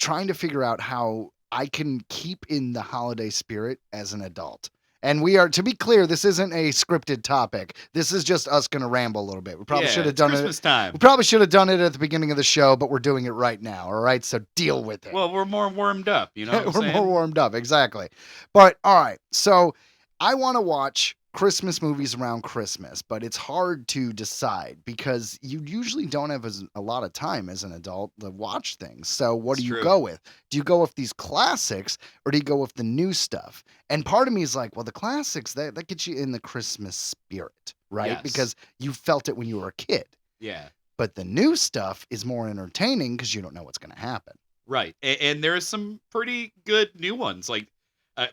trying to figure out how I can keep in the holiday spirit as an adult. And we are, to be clear, this isn't a scripted topic. This is just us going to ramble a little bit. We probably Yeah, should have it's done Christmas it. time. We probably should have done it at the beginning of the show, but we're doing it right now. All right, so deal with it. Well, we're more warmed up, you know what I'm We're saying? more warmed up, exactly. But all right, so I want to watch Christmas movies around Christmas, but it's hard to decide because you usually don't have a lot of time as an adult to watch things. So what It's do you true. go with? Do you go with these classics or do you go with the new stuff? And part of me is like, well, the classics, that gets you in the Christmas spirit, right? Yes. Because you felt it when you were a kid. Yeah. But the new stuff is more entertaining because you don't know what's going to happen. Right. And there's some pretty good new ones. Like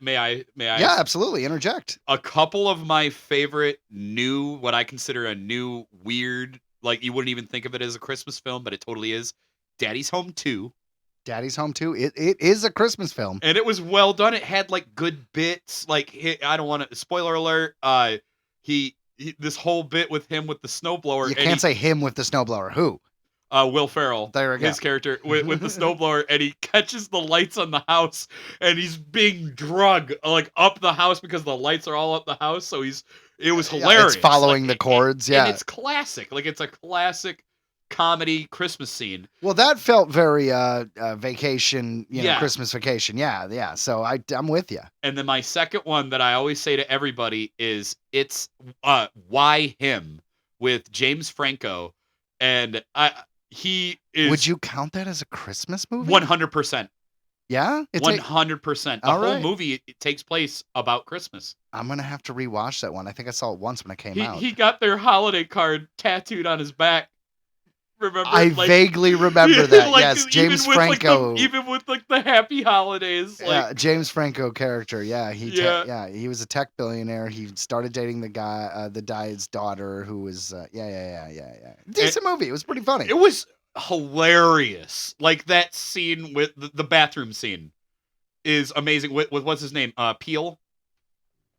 may I Yeah, absolutely. Interject. a couple of my favorite new, what I consider a new weird, like you wouldn't even think of it as a Christmas film, but it totally is. Daddy's Home 2. Daddy's Home 2. It is a Christmas film. And it was well done. It had like good bits. Like I don't want to spoiler alert. He this whole bit with him with the snowblower. You and can't say him with the snowblower. Who? Will Ferrell, There we go. his character with the snowblower, and he catches the lights on the house, and he's being drug like up the house because the lights are all up the house. So it was Yeah, hilarious. it's following Like, the chords. Yeah. and it's classic. Like it's a classic comedy Christmas scene. Well, that felt very vacation, Yeah. Christmas vacation. Yeah. So I'm with you. And then my second one that I always say to everybody is it's Why Him with James Franco, and he is Would you count that as a Christmas movie? 100%. Yeah? 100%. The All whole right. movie it takes place about Christmas. I'm going to have to rewatch that one. I think I saw it once when it came out. He got their holiday card tattooed on his back. Remember? I vaguely remember that. Like, yes, James even with, Franco. even with like the happy holidays. Yeah, Like, James Franco character. Yeah, Yeah. he was a tech billionaire. He started dating the guy's daughter, who was yeah. Decent movie. It was pretty funny. it was hilarious. Like that scene with the bathroom scene is amazing. With what's his name? Peele.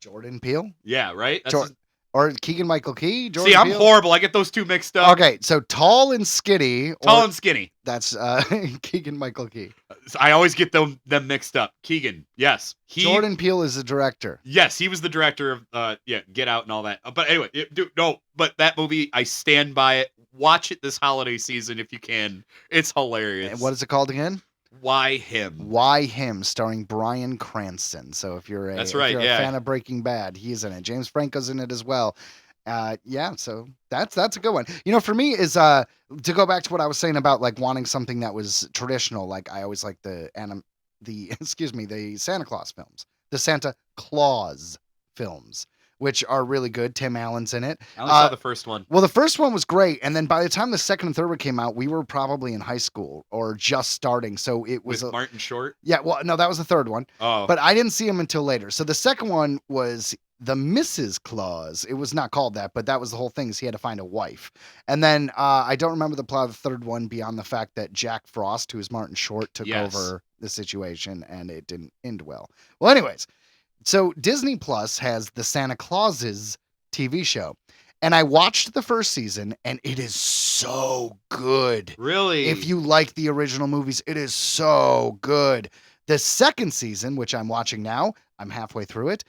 Jordan Peele Yeah, right. That's Jor- or Keegan Michael Key. Jordan See, I'm Peele? horrible. I get those two mixed up. Okay, so tall and skinny. Tall and skinny. That's Keegan Michael Key. I always get them mixed up. Keegan, yes, Jordan Peele is the director. Yes, he was the director of Get Out and all that. But anyway, but that movie, I stand by it. Watch it this holiday season if you can. It's hilarious. And what is it called again? Why him? Why Him, starring Bryan Cranston. So if you're a fan of Breaking Bad, he's in it. James Franco's in it as well. So that's a good one. You know, for me is to go back to what I was saying about like wanting something that was traditional. Like I always like the Santa Claus films, the Santa Claus films, which are really good. Tim Allen's in it. I only saw the first one. Well, the first one was great, and then by the time the second and third one came out, we were probably in high school or just starting. So it was With Martin Short. Yeah, well, no, that was the third one. Oh, But I didn't see him until later. So the second one was the Mrs. Claus. It was not called that, but that was the whole thing. Is he had to find a wife. And then I don't remember the plot of the third one beyond the fact that Jack Frost, who is Martin Short, took over the situation, and it didn't end well. Well, anyways, so Disney Plus has the Santa Clauses TV show. And I watched the first season, and it is so good. really? If you like the original movies, it is so good. The second season, which I'm watching now, I'm halfway through it,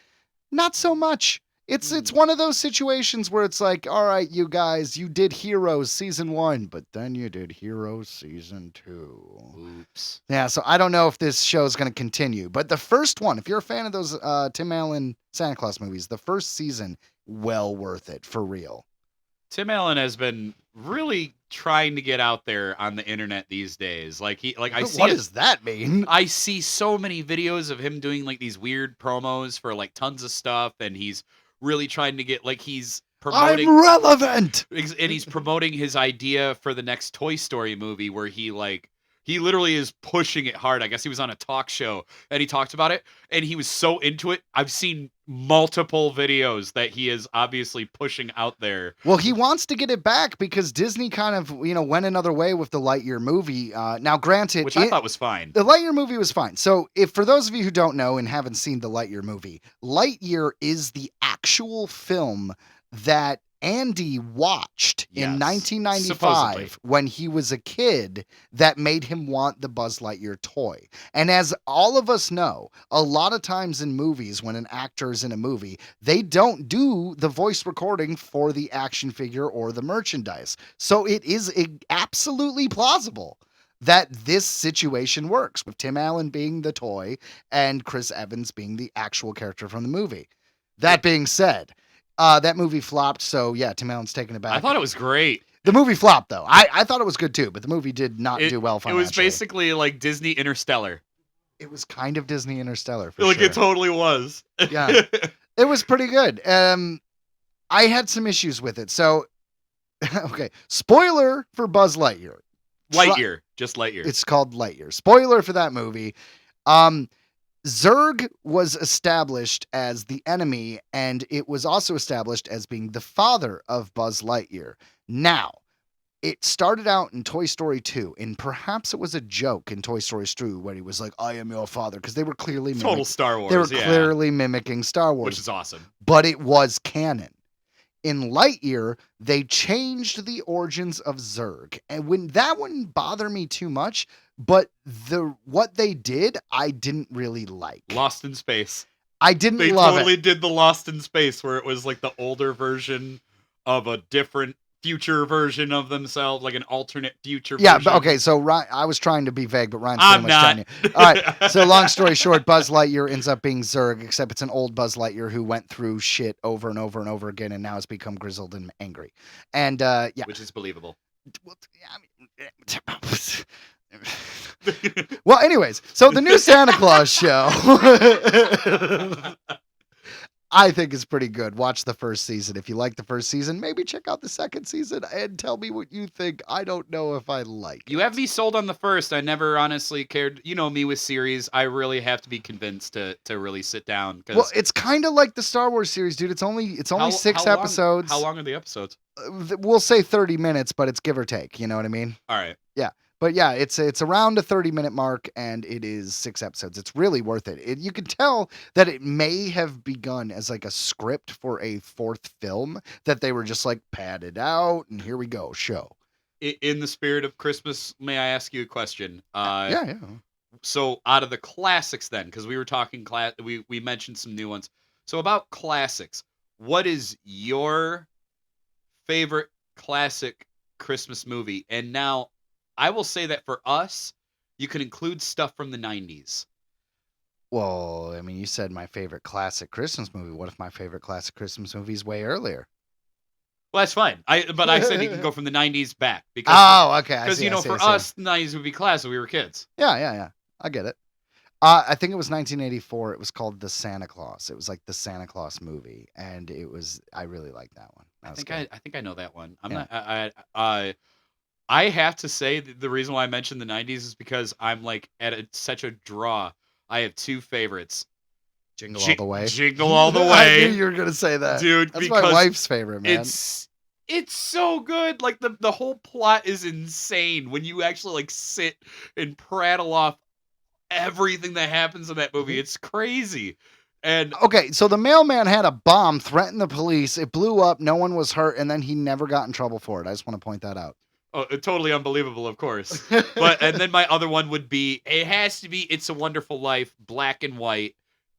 not so much. It's one of those situations where it's like, all right, you guys, you did Heroes season 1, but then you did Heroes season 2. Oops. Yeah, so I don't know if this show is going to continue. But the first one, if you're a fan of those Tim Allen Santa Claus movies, the first season, well worth it, for real. Tim Allen has been really trying to get out there on the internet these days. I see What it- does that mean? I see so many videos of him doing like these weird promos for like tons of stuff, and he's really trying to get he's promoting I'm relevant. and he's promoting his idea for the next Toy Story movie where he literally is pushing it hard. I guess he was on a talk show and he talked about it and he was so into it. I've seen multiple videos that he is obviously pushing out there. Well, he wants to get it back because Disney kind of, went another way with the Lightyear movie. Now, granted, Which I thought was fine. the Lightyear movie was fine. So, if for those of you who don't know and haven't seen the Lightyear movie, Lightyear is the actual film that Andy watched in Yes, 1995 supposedly. when he was a kid that made him want the Buzz Lightyear toy. And as all of us know, a lot of times in movies, when an actor is in a movie, they don't do the voice recording for the action figure or the merchandise. So it is absolutely plausible that this situation works with Tim Allen being the toy and Chris Evans being the actual character from the movie. That being said, that movie flopped, so yeah, Tim Allen's taking it back. I thought it was great. The movie flopped, though. I thought it was good, too, but the movie did not do well It financially. was basically like Disney Interstellar. It was kind of Disney Interstellar, for Like sure. it totally was. Yeah. It was pretty good. I had some issues with it, so... okay, spoiler for Buzz Lightyear. Lightyear. Just Lightyear. It's called Lightyear. Spoiler for that movie. Zurg was established as the enemy, and it was also established as being the father of Buzz Lightyear. Now, it started out in Toy Story 2, and perhaps it was a joke in Toy Story 2 when he was like, I am your father, because they were clearly Total Star Wars. They were yeah. clearly mimicking Star Wars. Which is awesome. But it was canon. In Lightyear, they changed the origins of Zurg. And when that wouldn't bother me too much, but what they did, I didn't really like. Lost in Space. I didn't They love totally it. did the Lost in Space where it was like the older version of a different future version of themselves, like an alternate future Yeah, version. but okay, so Ryan, I was trying to be vague, but Ryan's I'm pretty much telling not. you. All right, so long story short, Buzz Lightyear ends up being Zurg, except it's an old Buzz Lightyear who went through shit over and over and over again and now has become grizzled and angry. And yeah. Which is believable. Well, yeah, I mean, Well, anyways, so the new Santa Claus show, I think is pretty good. Watch the first season. If you like the first season, maybe check out the second season and tell me what you think. I don't know if I like it. You have me sold on the first. I never honestly cared. You know me with series. I really have to be convinced to really sit down. Well, it's kind of like the Star Wars series, dude. It's only 6 episodes. How long are the episodes? We'll say 30 minutes, but it's give or take. You know what I mean? All right. Yeah. But yeah, it's around a 30-minute mark, and it is 6 episodes. It's really worth it. You can tell that it may have begun as like a script for a 4th film that they were just like padded out, and here we go, show. In the spirit of Christmas, may I ask you a question? Yeah. So out of the classics then, because we were talking, we mentioned some new ones. So about classics, what is your favorite classic Christmas movie? And now, I will say that for us, you can include stuff from the 90s. Well, I mean, you said my favorite classic Christmas movie. What if my favorite classic Christmas movie is way earlier? Well, that's fine. But I said you can go from the 90s back. Okay. Because, for us, the 90s would be classic. We were kids. Yeah. I get it. I think it was 1984. It was called The Santa Claus. It was like the Santa Claus movie, and I really liked that one. I think I know that one. I have to say the reason why I mentioned the 90s is because I'm like at such a draw. I have 2 favorites. Jingle All the Way. Jingle All the Way. I knew you were gonna say that, dude. That's my wife's favorite, man. It's so good. Like the whole plot is insane when you actually like sit and prattle off everything that happens in that movie. It's crazy. And okay, so the mailman had a bomb, threatened the police. It blew up. No one was hurt, and then he never got in trouble for it. I just want to point that out. Oh, totally unbelievable, of course. And then my other one would be, it has to be It's a Wonderful Life, black and white.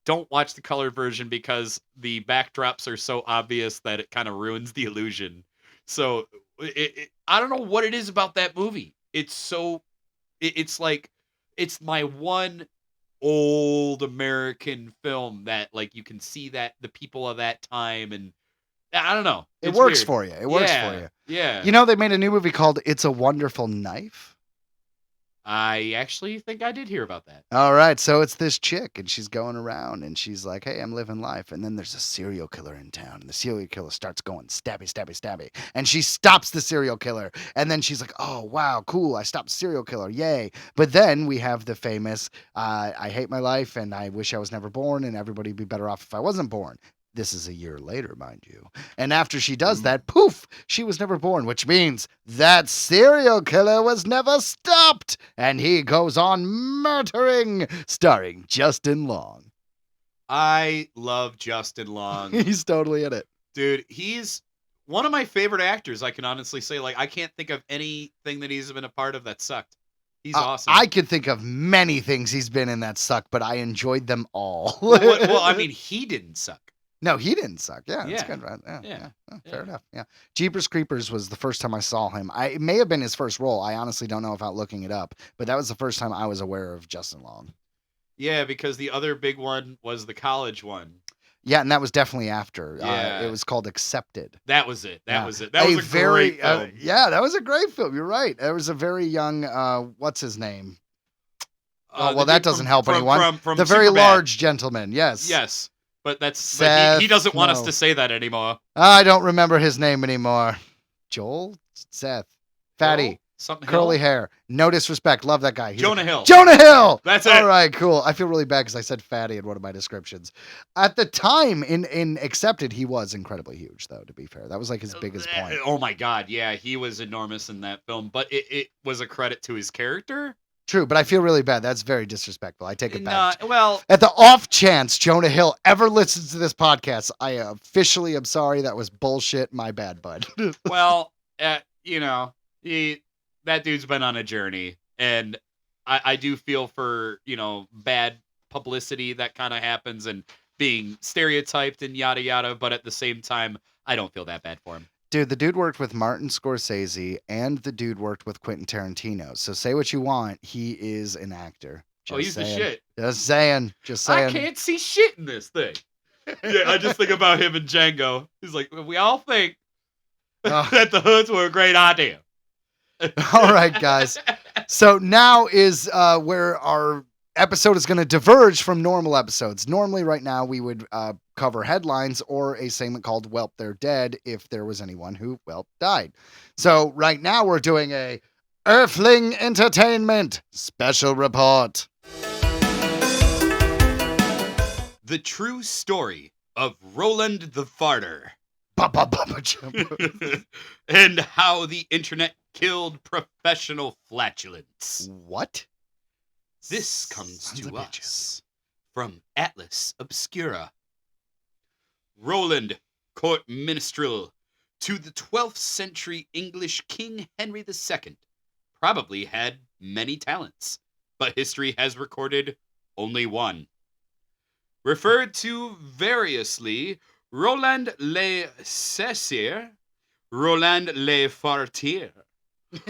Don't watch the color version because the backdrops are so obvious that it kind of ruins the illusion. So I don't know what it is about that movie. It's like, it's my one old American film that like you can see that the people of that time, and I don't know. It works for you. It works for you. Yeah. You know, they made a new movie called It's a Wonderful Knife. I actually think I did hear about that. All right. So it's this chick, and she's going around, and she's like, hey, I'm living life. And then there's a serial killer in town, and the serial killer starts going stabby, stabby, stabby. And she stops the serial killer. And then she's like, oh, wow, cool. I stopped the serial killer. Yay. But then we have the famous, I hate my life, and I wish I was never born, and everybody would be better off if I wasn't born. This is a year later, mind you. And after she does that, poof, she was never born, which means that serial killer was never stopped. And he goes on murdering, starring Justin Long. I love Justin Long. He's totally in it. Dude, he's one of my favorite actors, I can honestly say. Like, I can't think of anything that he's been a part of that sucked. He's awesome. I could think of many things he's been in that sucked, but I enjoyed them all. Well, I mean, he didn't suck. No, he didn't suck. Yeah, that's Yeah. good, right? Yeah. Fair Yeah. enough. Yeah. Jeepers Creepers was the first time I saw him. It may have been his first role. I honestly don't know without looking it up, but that was the first time I was aware of Justin Long. Yeah, because the other big one was the college one. Yeah, and that was definitely after. Yeah. It was called Accepted. That was it. That Yeah. was it. That was a great film. Yeah, that was a great film. You're right. There was a very young, what's his name? Well, that doesn't help anyone. From the very Superbad. large gentleman. Yes. Yes. But Seth, he doesn't want us no. to say that anymore. I don't remember his name anymore. Joel? Seth. Fatty. Joel? Something Curly Hill? hair. No disrespect. Love that guy. Jonah Hill. Jonah Hill! That's it. All right, cool. I feel really bad because I said fatty in one of my descriptions. At the time, in Accepted, he was incredibly huge, though, to be fair. That was like his biggest point. Oh my God. Yeah, he was enormous in that film. But it was a credit to his character. True, but I feel really bad. That's very disrespectful. I take it back. Well, At the off chance Jonah Hill ever listens to this podcast, I officially am sorry. That was bullshit. My bad, bud. well, that dude's been on a journey, and I do feel for, bad publicity that kind of happens and being stereotyped and yada yada, but at the same time, I don't feel that bad for him. Dude, the dude worked with Martin Scorsese and the dude worked with Quentin Tarantino. So say what you want, he is an actor. He's the shit. Just saying. I can't see shit in this thing. Yeah, I just think about him and Django. He's like, we all think that the hoods were a great idea. All right, guys. So now is where our episode is going to diverge from normal episodes. Normally, right now, we would cover headlines or a segment called Welp, They're Dead if there was anyone who, well, died. So right now, we're doing a Earthling Entertainment special report. The true story of Roland the Farter. And how the internet killed professional flatulence. What? This comes Sons to of bitches. us from Atlas Obscura. Roland, court minstrel to the 12th century English King Henry II, probably had many talents, but history has recorded only one. Referred to variously, Roland le Cessier, Roland le Fartier,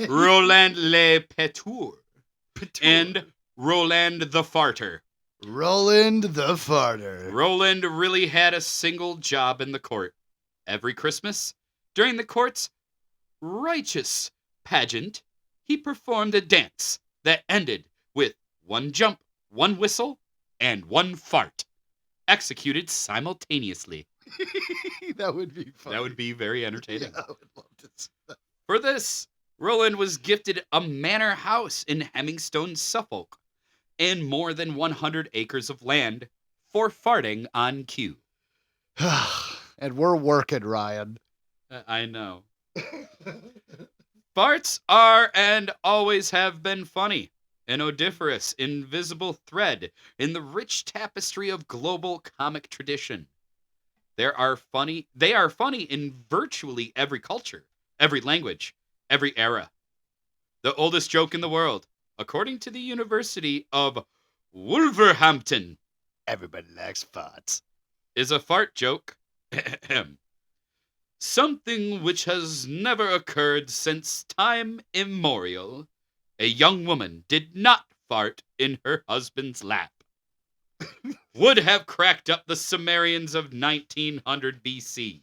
Roland le Petour, and Roland the Farter. Roland the Farter. Roland really had a single job in the court. Every Christmas, during the court's righteous pageant, he performed a dance that ended with one jump, one whistle, and one fart, executed simultaneously. That would be fun. That would be very entertaining. Yeah, I would love to see that. For this, Roland was gifted a manor house in Hemmingstone, Suffolk, and more than 100 acres of land for farting on cue. And we're working, Ryan. I know. Farts are and always have been funny, an odoriferous, invisible thread in the rich tapestry of global comic tradition. They are funny in virtually every culture, every language, every era. The oldest joke in the world, according to the University of Wolverhampton, Everybody likes farts. is a fart joke. Something which has never occurred since time immemorial. A young woman did not fart in her husband's lap. Would have cracked up the Sumerians of 1900 BC.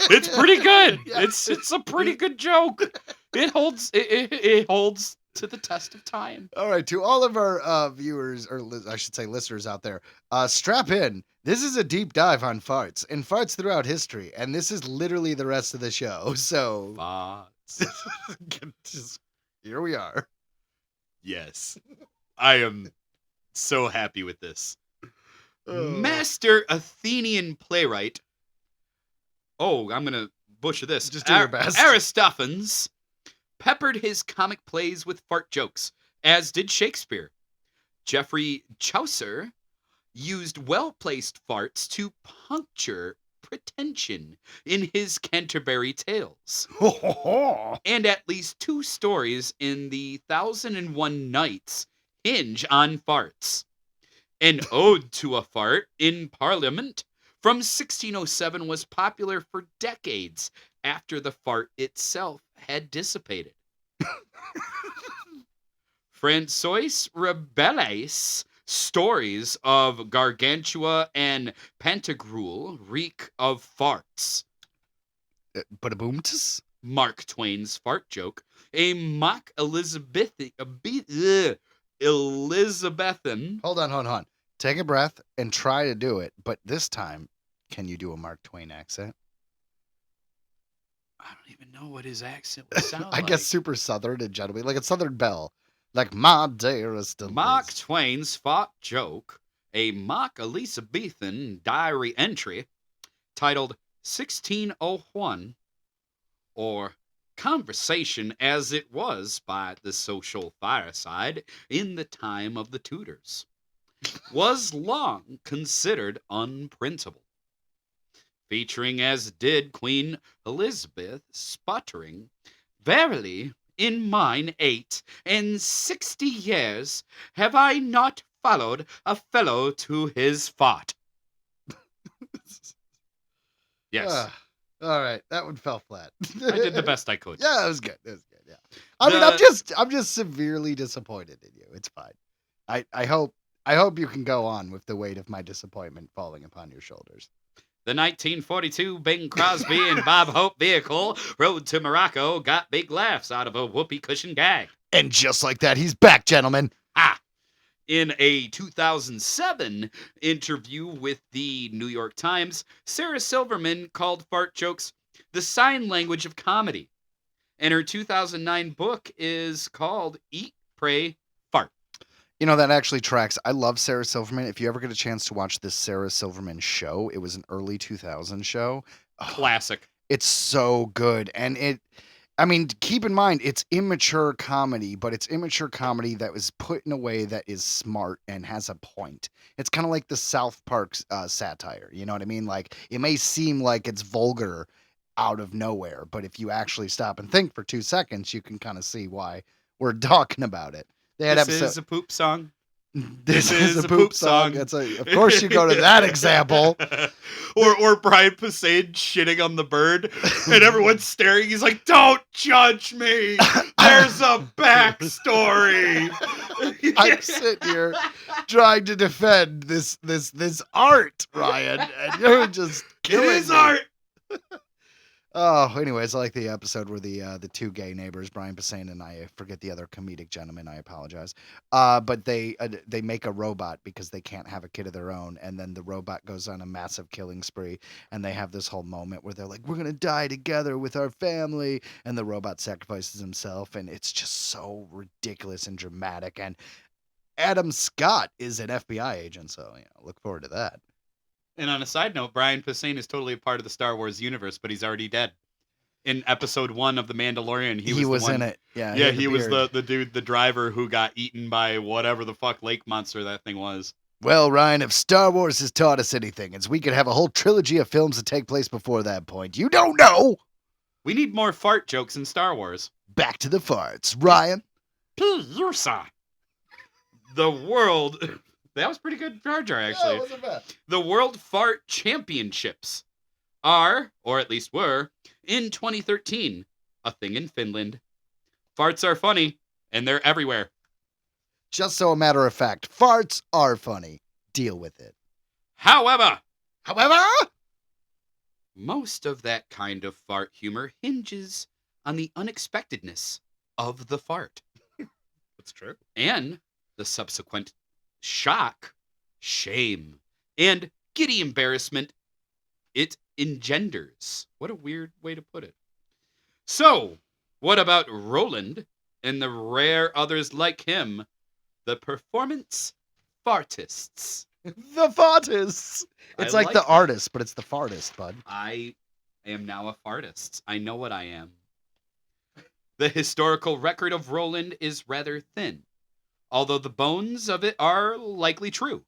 It's pretty good. Yeah. It's a pretty good joke. It holds to the test of time. All right, to all of our viewers, or I should say listeners out there, strap in. This is a deep dive on farts and farts throughout history, and this is literally the rest of the show. So Farts. just, here we are. Yes. I am so happy with this. Oh. Master Athenian playwright. Oh, I'm going to butcher this. Just do your best. Aristophanes peppered his comic plays with fart jokes, as did Shakespeare. Geoffrey Chaucer used well-placed farts to puncture pretension in his Canterbury Tales. And at least 2 stories in the 1001 Nights hinge on farts. An ode to a fart in Parliament from 1607 was popular for decades after the fart itself had dissipated. François Rabelais' stories of Gargantua and Pantagruel reek of farts. But a boomtus? Mark Twain's fart joke, a mock Elizabethan. Hold on. Take a breath and try to do it. But this time, can you do a Mark Twain accent? I don't even know what his accent would sound I like. guess super southern and gentleman, like a southern belle. Like, my dearest Mark Elise. Twain's fart joke, a mock Elizabethan diary entry titled 1601, or Conversation as It Was by the Social Fireside in the Time of the Tudors, was long considered unprintable. Featuring as did Queen Elizabeth sputtering, "Verily, in mine 68 years have I not followed a fellow to his fart." Yes, All right, that one fell flat. I did the best I could. Yeah, it was good. Yeah. I mean, I'm just severely disappointed in you. It's fine. I hope you can go on with the weight of my disappointment falling upon your shoulders. The 1942 Bing Crosby and Bob Hope vehicle rode to Morocco got big laughs out of a whoopee cushion gag. And just like that, he's back, gentlemen. Ah! In a 2007 interview with the New York Times, Sarah Silverman called fart jokes the sign language of comedy. And her 2009 book is called Eat, Pray, Fart. You know, that actually tracks. I love Sarah Silverman. If you ever get a chance to watch this Sarah Silverman show, it was an early 2000 show. Oh, Classic. it's so good. And I mean, keep in mind, it's immature comedy, but it's immature comedy that was put in a way that is smart and has a point. It's kind of like the South Park satire. You know what I mean? Like, it may seem like it's vulgar out of nowhere, but if you actually stop and think for 2 seconds, you can kind of see why we're talking about it. They had This is a poop song. This is a poop song. Of course, you go to that example. or Brian Posehn shitting on the bird, and everyone's staring. He's like, "Don't judge me. There's a backstory." I'm sitting here trying to defend this art, Ryan, and you're just It killing is me. art. Oh, anyways, I like the episode where the two gay neighbors, Brian Posehn and I forget the other comedic gentleman. I apologize. But they make a robot because they can't have a kid of their own, and then the robot goes on a massive killing spree, and they have this whole moment where they're like, "We're gonna die together with our family," and the robot sacrifices himself, and it's just so ridiculous and dramatic. And Adam Scott is an FBI agent, so look forward to that. And on a side note, Brian Posehn is totally a part of the Star Wars universe, but he's already dead. In episode 1 of The Mandalorian, he was the one, in it. Yeah, Yeah, had he was beard. the dude, the driver who got eaten by whatever the fuck lake monster that thing was. Well, Ryan, if Star Wars has taught us anything, it's we could have a whole trilogy of films that take place before that point. You don't know. We need more fart jokes in Star Wars. Back to the farts, Ryan. Ursa. The world. That was pretty good, Jar Jar, actually. wasn't bad. The World Fart Championships are, or at least were, in 2013, a thing in Finland. Farts are funny, and they're everywhere. Just so a matter of fact, farts are funny. Deal with it. However, However, most of that kind of fart humor hinges on the unexpectedness of the fart. that's true. And the subsequent shock, shame, and giddy embarrassment it engenders. What a weird way to put it. So, what about Roland and the rare others like him, the performance fartists? The fartists. It's I like like the that. artist, but it's the fartist, bud. I am now a fartist. I know what I am. The historical record of Roland is rather thin, although the bones of it are likely true.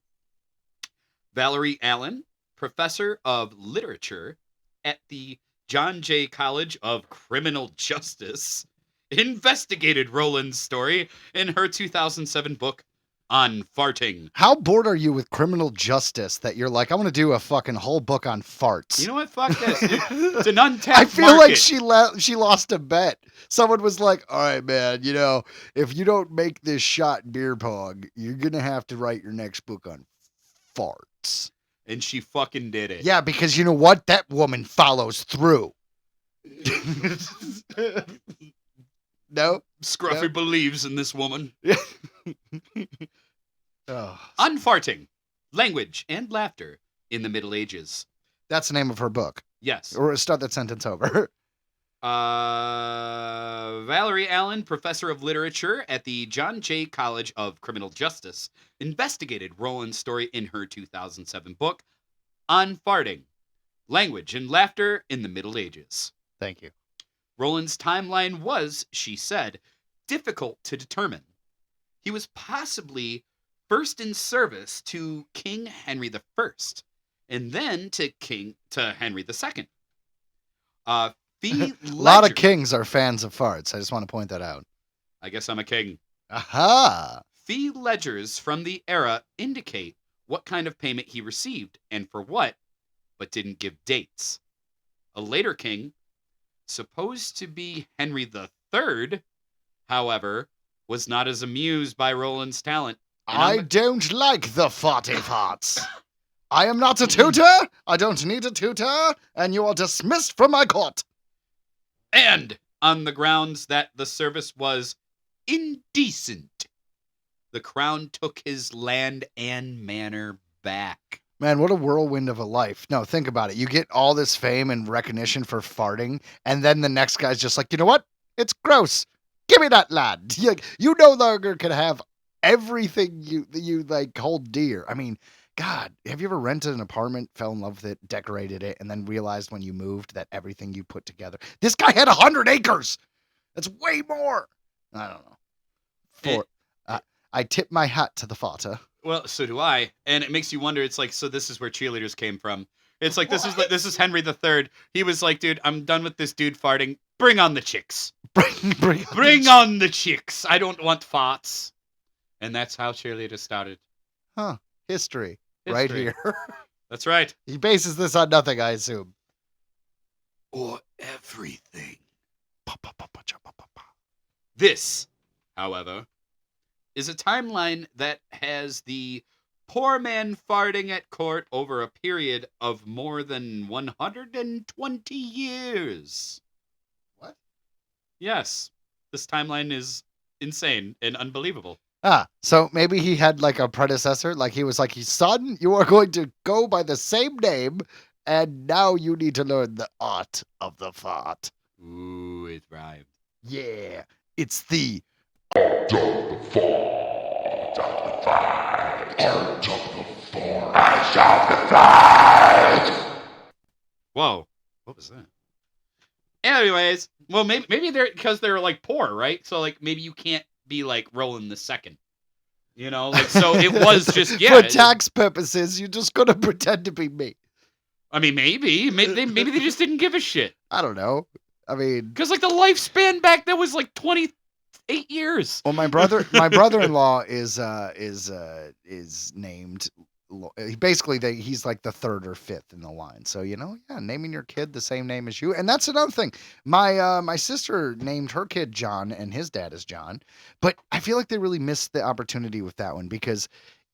Valerie Allen, professor of literature at the John Jay College of Criminal Justice, investigated Roland's story in her 2007 book on farting. How bored are you with criminal justice that you're like, I want to do a fucking whole book on farts? You know what? Fuck this. It's an untapped I feel market. like she lost a bet. Someone was like, all right, man, if you don't make this shot beer pong, you're going to have to write your next book on farts. And she fucking did it. Yeah, because you know what? That woman follows through. No? Scruffy Yeah. believes in this woman. Oh, Unfarting. Language and laughter in the Middle Ages. that's the name of her book. Yes. Or start that sentence over. Valerie Allen, professor of literature at the John Jay College of Criminal Justice, investigated Roland's story in her 2007 book on farting. Language and laughter in the Middle Ages. Thank you. Roland's timeline was, she said, difficult to determine. He was possibly first in service to King Henry I, and then to Henry II. Fee A lot of Ledger- kings are fans of farts. I just want to point that out. I guess I'm a king. Aha! Fee ledgers from the era indicate what kind of payment he received and for what, but didn't give dates. A later king, supposed to be Henry III, however, was not as amused by Roland's talent. And I don't like the farty farts. I am not a tutor. I don't need a tutor. And you are dismissed from my court. And on the grounds that the service was indecent, the crown took his land and manor back. Man, what a whirlwind of a life. No, think about it. You get all this fame and recognition for farting, and then the next guy's just like, you know what? It's gross. Give me that land. You no longer can have everything you like hold dear. I mean, God, have you ever rented an apartment, fell in love with it, decorated it, and then realized when you moved that everything you put together? This guy had 100 acres. That's way more. I don't know. I tip my hat to the farter. Well, so do I, and it makes you wonder. It's like, so this is where cheerleaders came from. It's like this is Henry III. He was like, dude, I'm done with this dude farting. Bring on the chicks. Bring on the chicks. I don't want farts. And that's how cheerleaders started. Huh? History. Right here. That's right. He bases this on nothing, I assume. Or everything. This, however, is a timeline that has the poor man farting at court over a period of more than 120 years. What? Yes. This timeline is insane and unbelievable. So maybe he had like a predecessor. Like he was like, son, you are going to go by the same name, and now you need to learn the art of the fart. Ooh, it rhymed. Yeah, it's the Out of the fart, out of the fart, out of the fart, out of the fart. Whoa, what was that? Anyways, well, maybe they're because they're like poor, right? So like maybe you can't be like rolling the second, you know? Like so it was just for tax purposes. You're just gonna pretend to be me. I mean, maybe they just didn't give a shit. I don't know. I mean, because like the lifespan back then was like 28 years. Well, my brother-in-law is named. Basically, he's like the third or fifth in the line. So naming your kid the same name as you, and that's another thing. My sister named her kid John, and his dad is John. But I feel like they really missed the opportunity with that one, because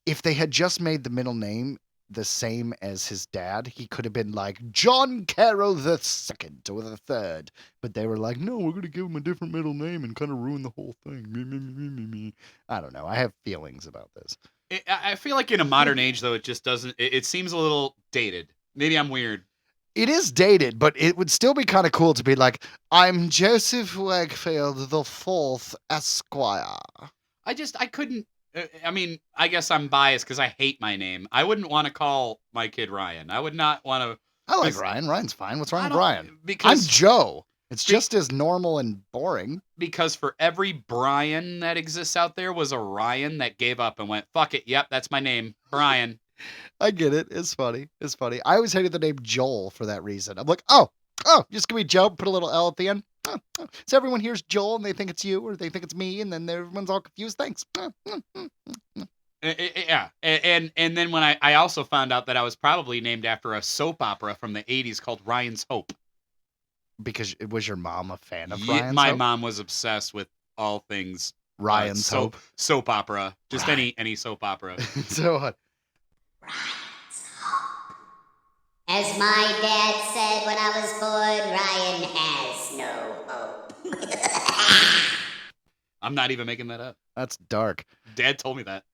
if they had just made the middle name the same as his dad, he could have been like John Carroll the second or the third. But they were like, no, we're gonna give him a different middle name and kind of ruin the whole thing. I don't know. I have feelings about this. I feel like in a modern age, though, it just doesn't. It seems a little dated. Maybe I'm weird. It is dated, but it would still be kind of cool to be like, I'm Joseph Wakefield the Fourth, Esquire. I couldn't. I mean, I guess I'm biased because I hate my name. I wouldn't want to call my kid Ryan. I would not want to. I like Ryan. Ryan's fine. What's wrong with Ryan? Because I'm Joe. It's just as normal and boring. Because for every Brian that exists out there was a Ryan that gave up and went, fuck it. Yep, that's my name. Brian. I get it. It's funny. I always hated the name Joel for that reason. I'm like, oh, just give me Joe, put a little L at the end. So everyone hears Joel and they think it's you, or they think it's me, and then everyone's all confused. Thanks. Yeah. And then when I also found out that I was probably named after a soap opera from the 80s called Ryan's Hope. Because was your mom a fan of Ryan's Hope? My mom was obsessed with all things Ryan's Hope. Soap opera. Just any soap opera. So what? Ryan's Hope. As my dad said when I was born, Ryan has no hope. I'm not even making that up. That's dark. Dad told me that.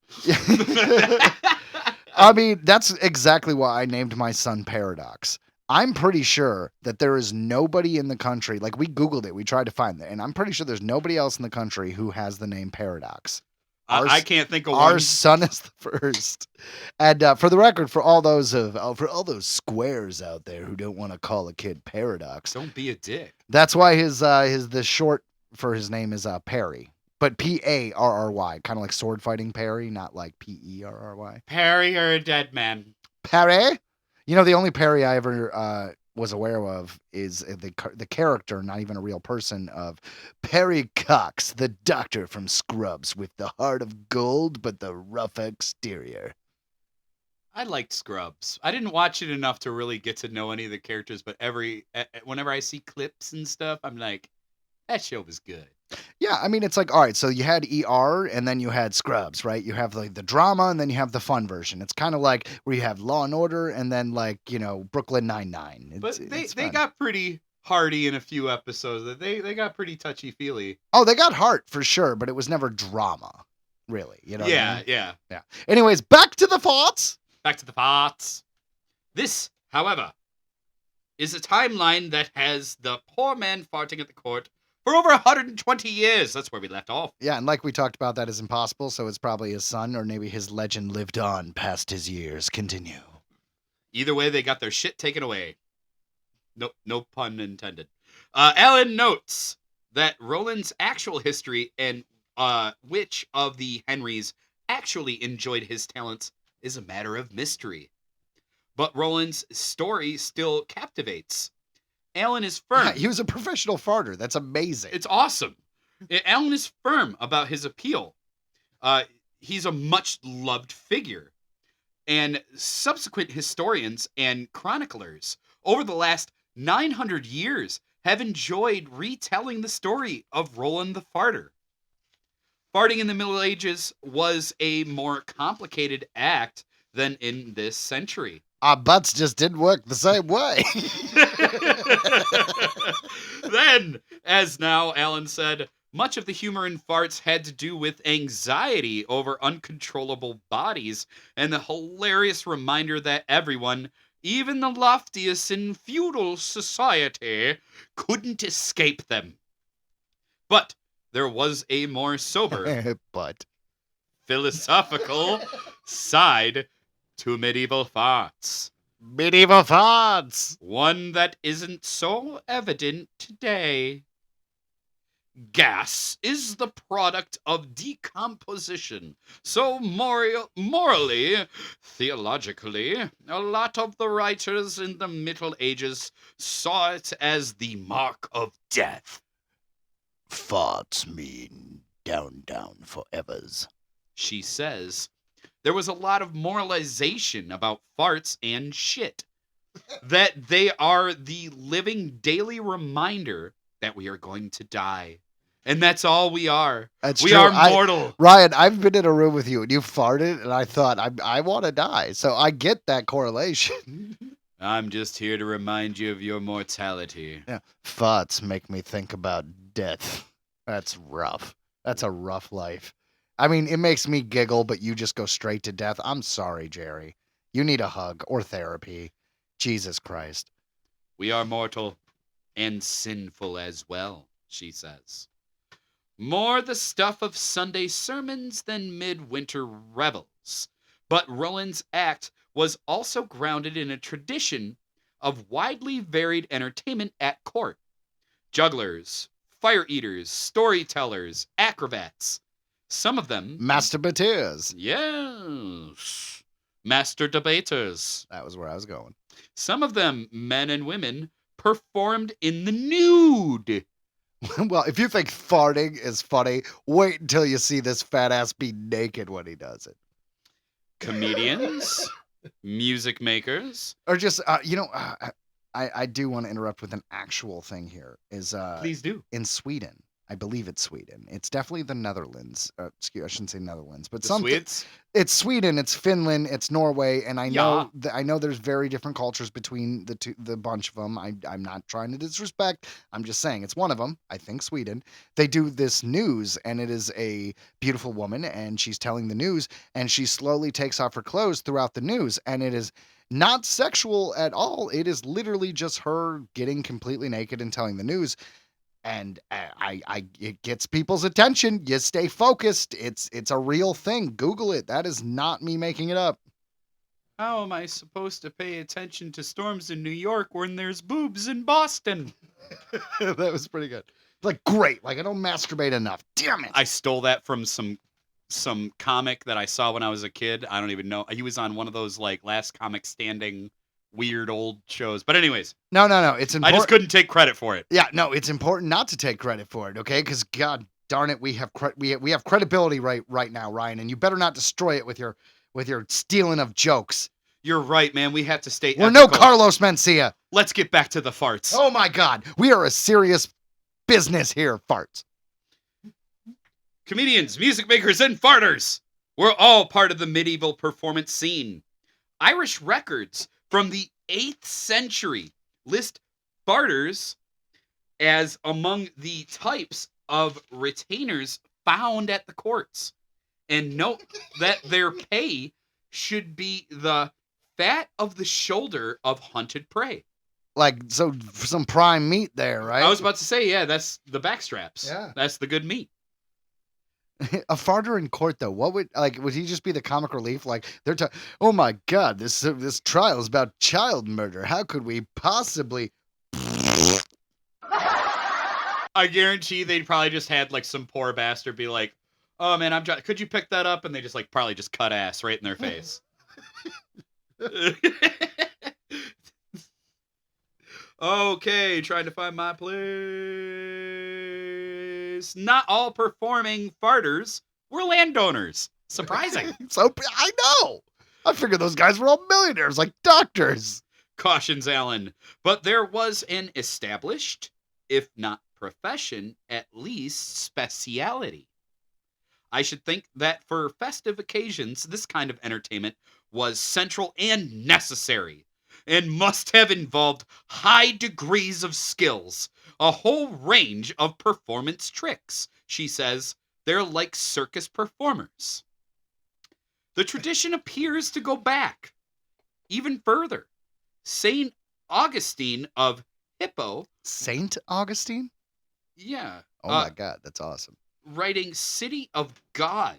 I mean, that's exactly why I named my son Paradox. I'm pretty sure that there is nobody in the country, like we Googled it, we tried to find it, and I'm pretty sure there's nobody else in the country who has the name Paradox. I can't think of one. Our son is the first. And for the record, for all those squares out there who don't want to call a kid Paradox, don't be a dick. That's why the short for his name is Perry, but Parry, kind of like sword fighting Perry, not like Perry. Perry, you're a dead man. Perry. You know, the only Perry I ever was aware of is the character, not even a real person, of Perry Cox, the doctor from Scrubs with the heart of gold but the rough exterior. I liked Scrubs. I didn't watch it enough to really get to know any of the characters, but whenever I see clips and stuff, I'm like, that show was good. Yeah, I mean, it's like, all right, so you had ER and then you had Scrubs, right? You have like the drama and then you have the fun version. It's kind of like where you have Law and Order and then like, Brooklyn Nine-Nine. But It's they fun. got pretty hardy in a few episodes. They got pretty touchy feely. Oh, they got heart for sure, but it was never drama, really. You know what I mean? Yeah. Yeah. Anyways, back to the thoughts. Back to the parts. This, however, is a timeline that has the poor man farting at the court for over 120 years. That's where we left off. Yeah, and like we talked about, that is impossible, so it's probably his son, or maybe his legend lived on past his years. Continue. Either way, they got their shit taken away. No pun intended. Alan notes that Roland's actual history and which of the Henrys actually enjoyed his talents is a matter of mystery. But Roland's story still captivates. Alan is firm. Yeah, he was a professional farter. That's amazing. It's awesome. Alan is firm about his appeal. He's a much loved figure. And subsequent historians and chroniclers over the last 900 years have enjoyed retelling the story of Roland the Farter. Farting in the Middle Ages was a more complicated act than in this century. Our butts just didn't work the same way. Then, as now, Alan said, much of the humor in farts had to do with anxiety over uncontrollable bodies and the hilarious reminder that everyone, even the loftiest in feudal society, couldn't escape them. But there was a more sober, But philosophical side to medieval farts. medieval farts. One that isn't so evident today. Gas is the product of decomposition. So morally, theologically, a lot of the writers in the Middle Ages saw it as the mark of death. Farts mean down forevers. She says there was a lot of moralization about farts and shit. That they are the living daily reminder that we are going to die. And that's all we are. That's we true. are mortal. Ryan, I've been in a room with you and you farted and I thought, I want to die. So I get that correlation. I'm just here to remind you of your mortality. Yeah. Farts make me think about death. That's rough. That's a rough life. I mean, it makes me giggle, but you just go straight to death. I'm sorry, Jerry. You need a hug or therapy. Jesus Christ. We are mortal and sinful as well, she says. More the stuff of Sunday sermons than midwinter revels. But Roland's act was also grounded in a tradition of widely varied entertainment at court. Jugglers, fire eaters, storytellers, acrobats. Some of them... Masturbateurs. Yes. Master debaters. That was where I was going. Some of them, men and women, performed in the nude. Well, if you think farting is funny, wait until you see this fat ass be naked when he does it. Comedians, music makers. Or just, I do want to interrupt with an actual thing here. Please do. In Sweden, I believe it's Sweden. It's definitely the Netherlands. Excuse, I shouldn't say Netherlands, but The something. Swedes? It's Sweden, it's Finland, it's Norway, and I know Yeah. I know there's very different cultures between the bunch of them. I'm not trying to disrespect. I'm just saying it's one of them. I think Sweden. They do this news, and it is a beautiful woman, and she's telling the news, and she slowly takes off her clothes throughout the news, and it is not sexual at all. It is literally just her getting completely naked and telling the news. And it gets people's attention. You stay focused. It's a real thing. Google it. That is not me making it up. How am I supposed to pay attention to storms in New York when there's boobs in Boston? That was pretty good. Like, great. Like, I don't masturbate enough. Damn it. I stole that from some comic that I saw when I was a kid. I don't even know. He was on one of those like Last Comic Standing weird old shows. But anyways, No. It's I important. just couldn't take credit for it. Yeah, no, it's important not to take credit for it, okay? Because God darn it, we have credibility right now, Ryan, and you better not destroy it with your stealing of jokes. You're right, man. We have to stay We're no ethical. Carlos Mencia. Let's get back to the farts. Oh my God, we are a serious business here, farts. Comedians, music makers, and farters were all part of the medieval performance scene. Irish records from the 8th century list farters as among the types of retainers found at the courts. And note that their pay should be the fat of the shoulder of hunted prey. Like, so some prime meat there, right? I was about to say, yeah, that's the backstraps. Yeah. That's the good meat. A farter in court, though, what would he just be the comic relief? Like, they're oh my God, this trial is about child murder. How could we possibly? I guarantee they'd probably just had like some poor bastard be like, "Oh man, could you pick that up?" And they just like probably just cut ass right in their face. Okay, trying to find my place. Not all performing farters were landowners. Surprising. So I know. I figured those guys were all millionaires, like doctors. Cautions Alan. But there was an established, if not profession, at least speciality. I should think that for festive occasions, this kind of entertainment was central and necessary, and must have involved high degrees of skills, a whole range of performance tricks. She says they're like circus performers. The tradition appears to go back even further. Saint Augustine of Hippo. Saint Augustine? Yeah. Oh my God, that's awesome. Writing City of God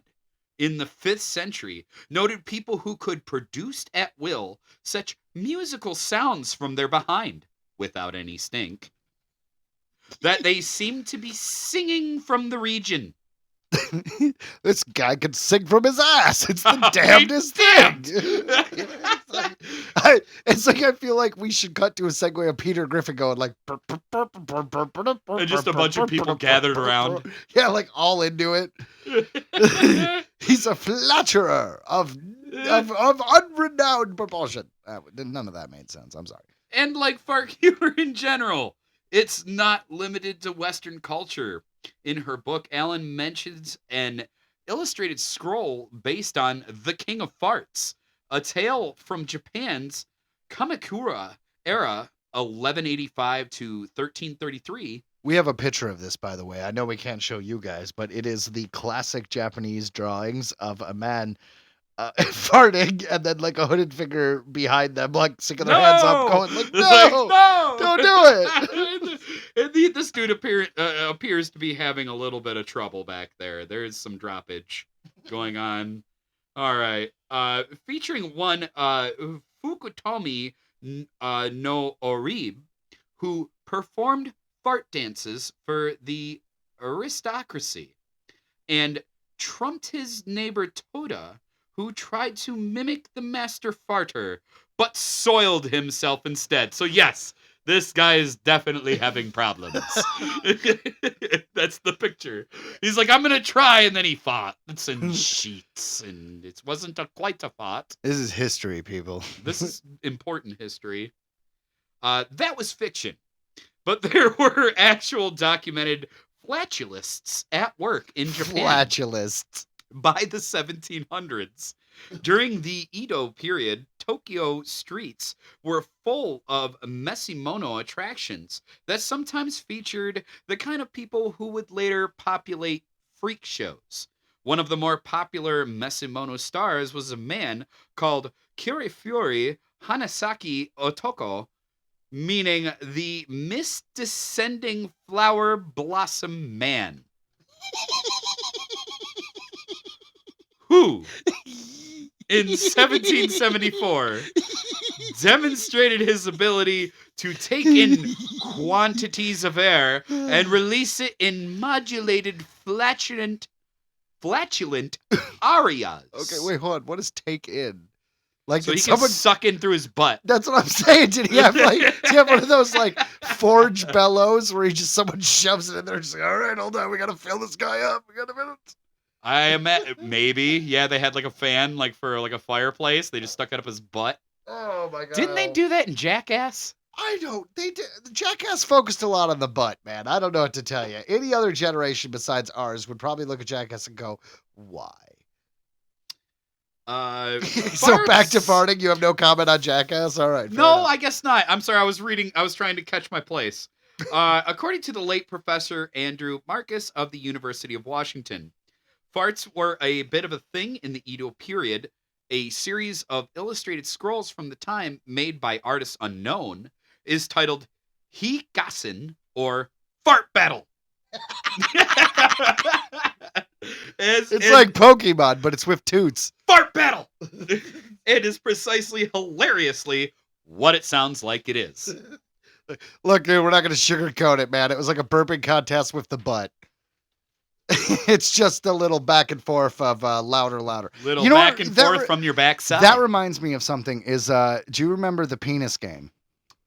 in the 5th century, noted people who could produce at will such musical sounds from their behind, without any stink, that they seemed to be singing from the region. This guy could sing from his ass. It's the damnedest thing. It's like I feel like we should cut to a segue of Peter Griffin going like, And just a bunch of people gathered around. Yeah, like all into it. He's a flatterer of unrenowned proportion. None of that made sense. I'm sorry. And like fart humor in general, it's not limited to Western culture. In her book, Alan mentions an illustrated scroll based on The King of Farts, a tale from Japan's Kamakura era, 1185 to 1333. We have a picture of this, by the way. I know we can't show you guys, but it is the classic Japanese drawings of a man farting and then like a hooded figure behind them, like sticking their hands up, going like, "No, no, don't do it." And this dude appears to be having a little bit of trouble back there. There's some droppage going on. All right. Featuring one Fukutomi no Oribe, who performed fart dances for the aristocracy and trumped his neighbor Toda, who tried to mimic the master farter, but soiled himself instead. So yes, this guy is definitely having problems. That's the picture. He's like, I'm going to try, and then he fought. It's in sheets, and it wasn't quite a fought. This is history, people. This is important history. That was fiction. But there were actual documented flatulists at work in Japan. Flatulist. By the 1700s. During the Edo period, Tokyo streets were full of mesimono attractions that sometimes featured the kind of people who would later populate freak shows. One of the more popular mesimono stars was a man called Kirifuori Hanasaki Otoko, meaning the mist-descending flower blossom man. Who, in 1774, demonstrated his ability to take in quantities of air and release it in modulated flatulent arias. Okay, wait, hold on. What does take in? Like, So did he can someone... suck in through his butt. That's what I'm saying. Did he have one of those like forge bellows where someone shoves it in there and just like, all right, hold on, we gotta fill this guy up. We got a minute. I imagine maybe, yeah, they had like a fan like for like a fireplace. They just stuck it up his butt. Oh my god. Didn't they do that in Jackass? I don't. Jackass focused a lot on the butt, man. I don't know what to tell you. Any other generation besides ours would probably look at Jackass and go, "Why?" So back to Farts. farting. You have no comment on Jackass. All right. fair No, enough. I guess not. I'm sorry. I was trying to catch my place. According to the late Professor Andrew Marcus of the University of Washington, farts were a bit of a thing in the Edo period. A series of illustrated scrolls from the time made by artists unknown is titled Hikasen or Fart Battle. It's like Pokemon, but it's with toots. Fart Battle. It is precisely hilariously what it sounds like it is. Look, dude, we're not going to sugarcoat it, man. It was like a burping contest with the butt. It's just a little back and forth of louder. Little You know back what? and That forth re- from your backside. That reminds me of something. Do you remember the penis game?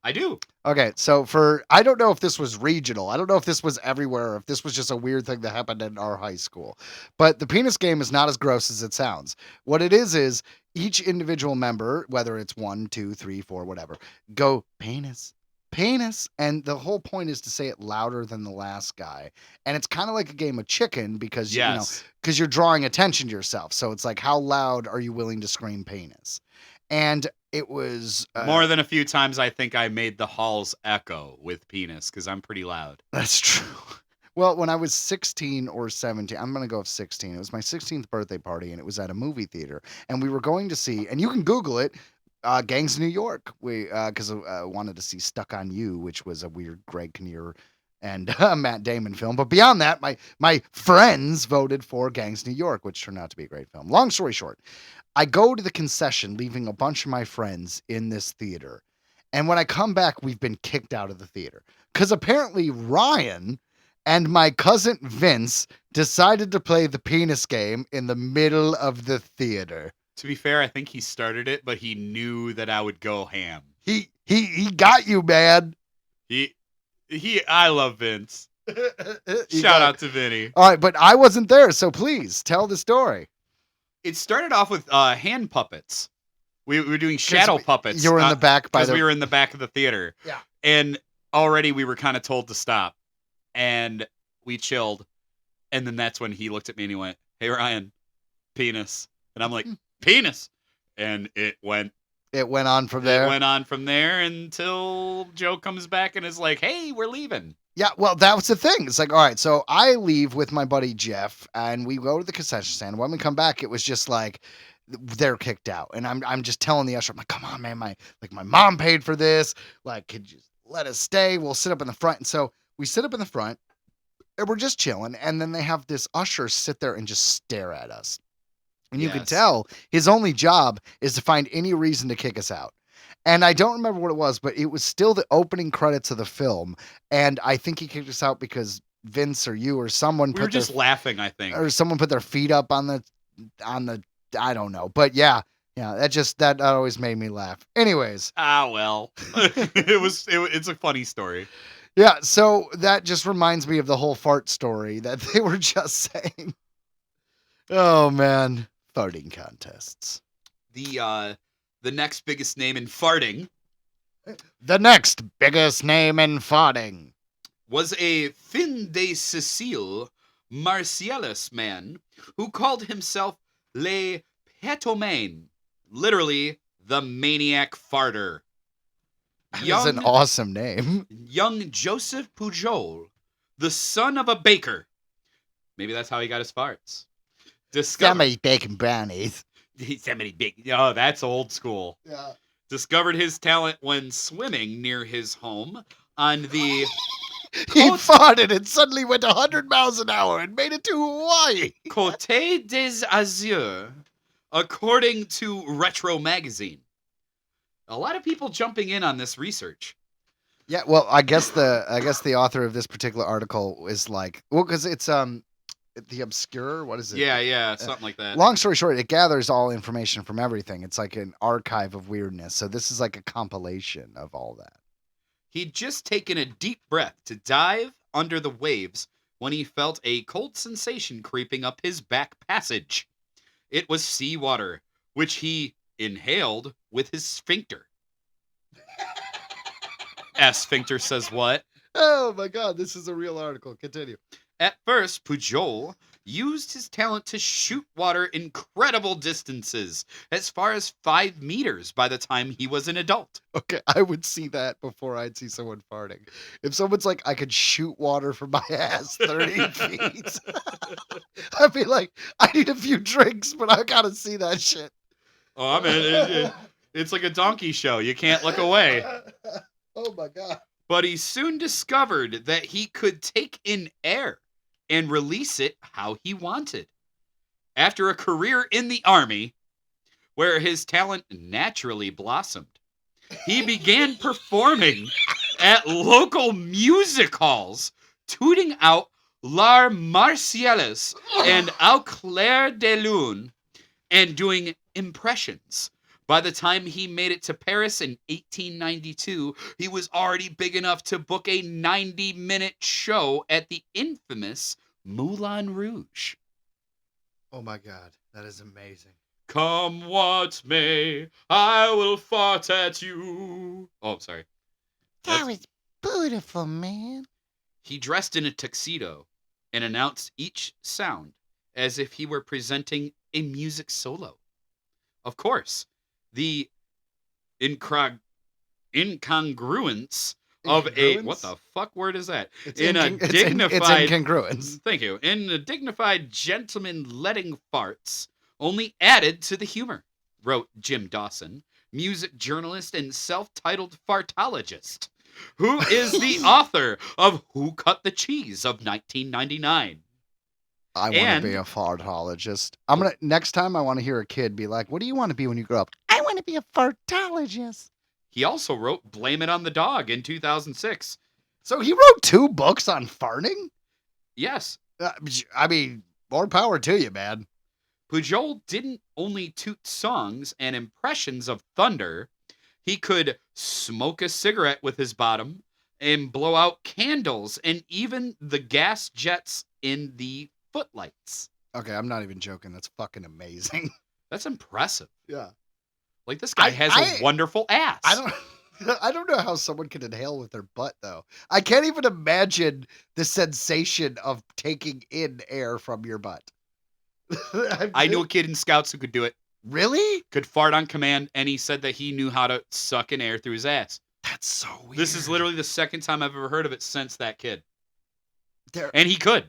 I do. Okay, so I don't know if this was regional. I don't know if this was everywhere or if this was just a weird thing that happened in our high school. But the penis game is not as gross as it sounds. What it is each individual member, whether it's 1, 2, 3, 4, whatever, go penis, penis. And the whole point is to say it louder than the last guy. And it's kind of like a game of chicken because, Yes. because you're drawing attention to yourself. So it's like, how loud are you willing to scream penis? And it was More than a few times, I think I made the halls echo with penis because I'm pretty loud. That's true. Well, when I was 16 or 17, I'm going to go with 16. It was my 16th birthday party, and it was at a movie theater. And we were going to see, and you can Google it, Gangs of New York. Because I wanted to see Stuck on You, which was a weird Greg Kinnear and Matt Damon film. But beyond that, my friends voted for Gangs of New York, which turned out to be a great film. Long story short, I go to the concession, leaving a bunch of my friends in this theater. And when I come back, we've been kicked out of the theater. Because apparently Ryan and my cousin Vince decided to play the penis game in the middle of the theater. To be fair, I think he started it, but he knew that I would go ham. He got you, man. I love Vince. Shout out to Vinny. All right, but I wasn't there, so please tell the story. It started off with hand puppets. We were doing shadow puppets. You were in the back because we were in the back of the theater. Yeah. And already we were kind of told to stop. And we chilled. And then that's when he looked at me and he went, "Hey, Ryan, penis." And I'm like, "Penis." And it went on from there. It went on from there until Joe comes back and is like, "Hey, we're leaving." Yeah, well, that was the thing. It's like, all right, so I leave with my buddy Jeff, and we go to the concession stand. When we come back, it was just like they're kicked out, and I'm just telling the usher, I'm like, "Come on, man, my mom paid for this. Like, could you let us stay? We'll sit up in the front." And so we sit up in the front, and we're just chilling. And then they have this usher sit there and just stare at us, and you can Yes. tell his only job is to find any reason to kick us out. And I don't remember what it was, but it was still the opening credits of the film. And I think he kicked us out because Vince or you or someone We were just laughing, I think. or someone put their feet up on the I don't know. But yeah, that always made me laugh. Anyways, Well. It's a funny story. yeah, so that just reminds me of the whole fart story that they were just saying. Oh man, farting contests. The next biggest name in farting The next biggest name in farting was a fin de Cecile Martialis man who called himself Le Petomane, literally the maniac farter. That's an awesome name. Young Joseph Pujol, the son of a baker. Maybe that's how he got his farts. Somebody baking brownies. Somebody big. Oh, that's old school. Yeah. Discovered his talent when swimming near his home on the He farted and suddenly went 100 miles an hour and made it to Hawaii. Côte des Azures, according to Retro Magazine. A lot of people jumping in on this research. Yeah, well, I guess the author of this particular article is like, well, because it's the obscure, what is it? Yeah, something like that. Long story short, it gathers all information from everything. It's like an archive of weirdness. So this is like a compilation of all that. He'd just taken a deep breath to dive under the waves when he felt a cold sensation creeping up his back passage. It was seawater, which he inhaled with his sphincter. Sphincter says what? Oh my God, this is a real article. Continue. At first, Pujol used his talent to shoot water incredible distances, as far as 5 meters by the time he was an adult. Okay, I would see that before I'd see someone farting. If someone's like, I could shoot water from my ass 30 feet, I'd be like, I need a few drinks, but I gotta see that shit. Oh, I mean, it's like a donkey show. You can't look away. Oh my God. But he soon discovered that he could take in air and release it how he wanted. After a career in the army, where his talent naturally blossomed, he began performing at local music halls, tooting out La Marseillaise and Au Clair de Lune, and doing impressions. By the time he made it to Paris in 1892, he was already big enough to book a 90-minute show at the infamous Moulin Rouge. Oh my God, that is amazing. Come what may, I will fart at you. Oh, sorry. That was beautiful, man. He dressed in a tuxedo and announced each sound as if he were presenting a music solo. Of course, the incongruence of a... What the fuck word is that? It's In a it's dignified... incongruence. Thank you. In a dignified gentleman letting farts only added to the humor, wrote Jim Dawson, music journalist and self-titled fartologist, who is the author of Who Cut the Cheese of 1999. I want to be a fartologist. Next time I want to hear a kid be like, what do you want to be when you grow up? I want to be a fartologist. He also wrote Blame It on the Dog in 2006. So he wrote 2 books on farting? Yes, I mean, more power to you, man. Pujol didn't only toot songs and impressions of thunder. He could smoke a cigarette with his bottom and blow out candles and even the gas jets in the footlights. Okay, I'm not even joking. That's fucking amazing. That's impressive. Yeah. Like, this guy has a wonderful ass. I don't know how someone can inhale with their butt though. I can't even imagine the sensation of taking in air from your butt. I knew a kid in Scouts who could do it. Really? Could fart on command, and he said that he knew how to suck in air through his ass. That's so weird. This is literally the second time I've ever heard of it since that kid. There, And he could.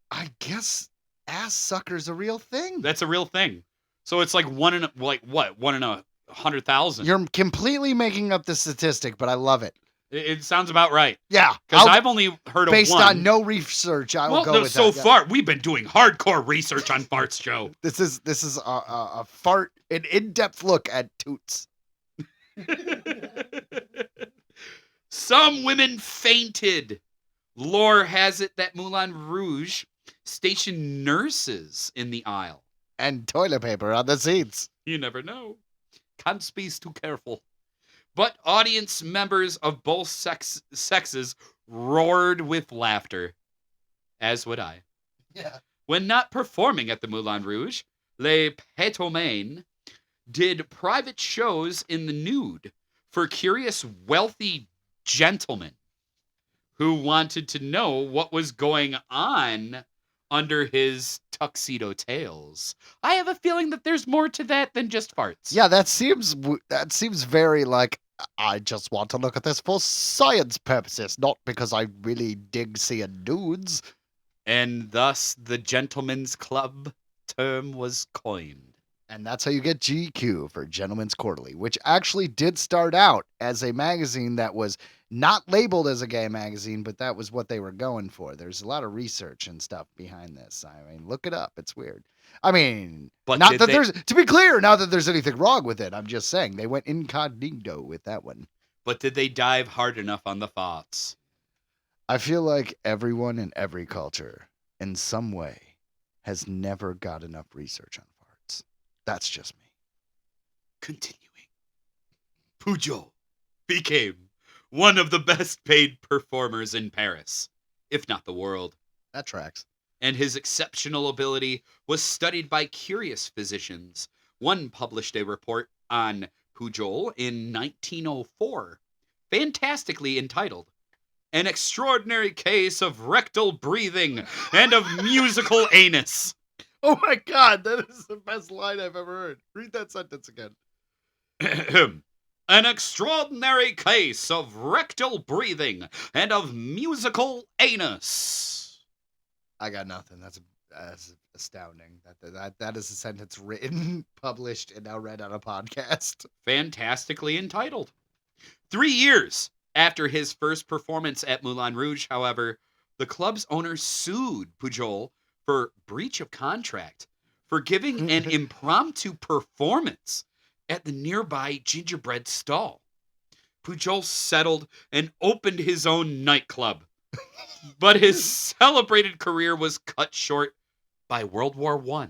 I guess ass sucker's a real thing. That's a real thing. So it's like 1 in 100,000. You're completely making up the statistic, but I love it. It sounds about right. Yeah. Because I've only heard of based one. on no research, I will go with so that. Yeah. far, we've been doing hardcore research on farts, Joe. This is a fart, an in-depth look at toots. Some women fainted. Lore has it that Moulin Rouge stationed nurses in the aisle. And toilet paper on the seats. You never know. Can't be too careful. But audience members of both sexes roared with laughter. As would I. Yeah. When not performing at the Moulin Rouge, Les Pétomaines did private shows in the nude for curious wealthy gentlemen who wanted to know what was going on under his tuxedo tails. I have a feeling that there's more to that than just farts. Yeah, that seems very like, I just want to look at this for science purposes, not because I really dig seeing nudes. And thus the Gentleman's Club term was coined. And that's how you get GQ for Gentleman's Quarterly, which actually did start out as a magazine that was not labeled as a gay magazine, but that was what they were going for. There's a lot of research and stuff behind this. I mean, look it up. It's weird. I mean, But not did that they- there's, to be clear, not that there's anything wrong with it. I'm just saying they went incognito with that one. But did they dive hard enough on the farts? I feel like everyone in every culture, in some way, has never got enough research on farts. That's just me. Continuing. Pujol became one of the best paid performers in Paris, if not the world. That tracks. And his exceptional ability was studied by curious physicians. One published a report on Pujol in 1904, fantastically entitled An Extraordinary Case of Rectal Breathing and of Musical Anus. Oh my God, that is the best line I've ever heard. Read that sentence again. An extraordinary case of rectal breathing and of musical anus. I got nothing. That's astounding. That is a sentence written, published, and now read on a podcast. Fantastically entitled. 3 years after his first performance at Moulin Rouge, however, the club's owner sued Pujol for breach of contract for giving an impromptu performance at the nearby gingerbread stall. Pujol settled and opened his own nightclub, but his celebrated career was cut short by World War I.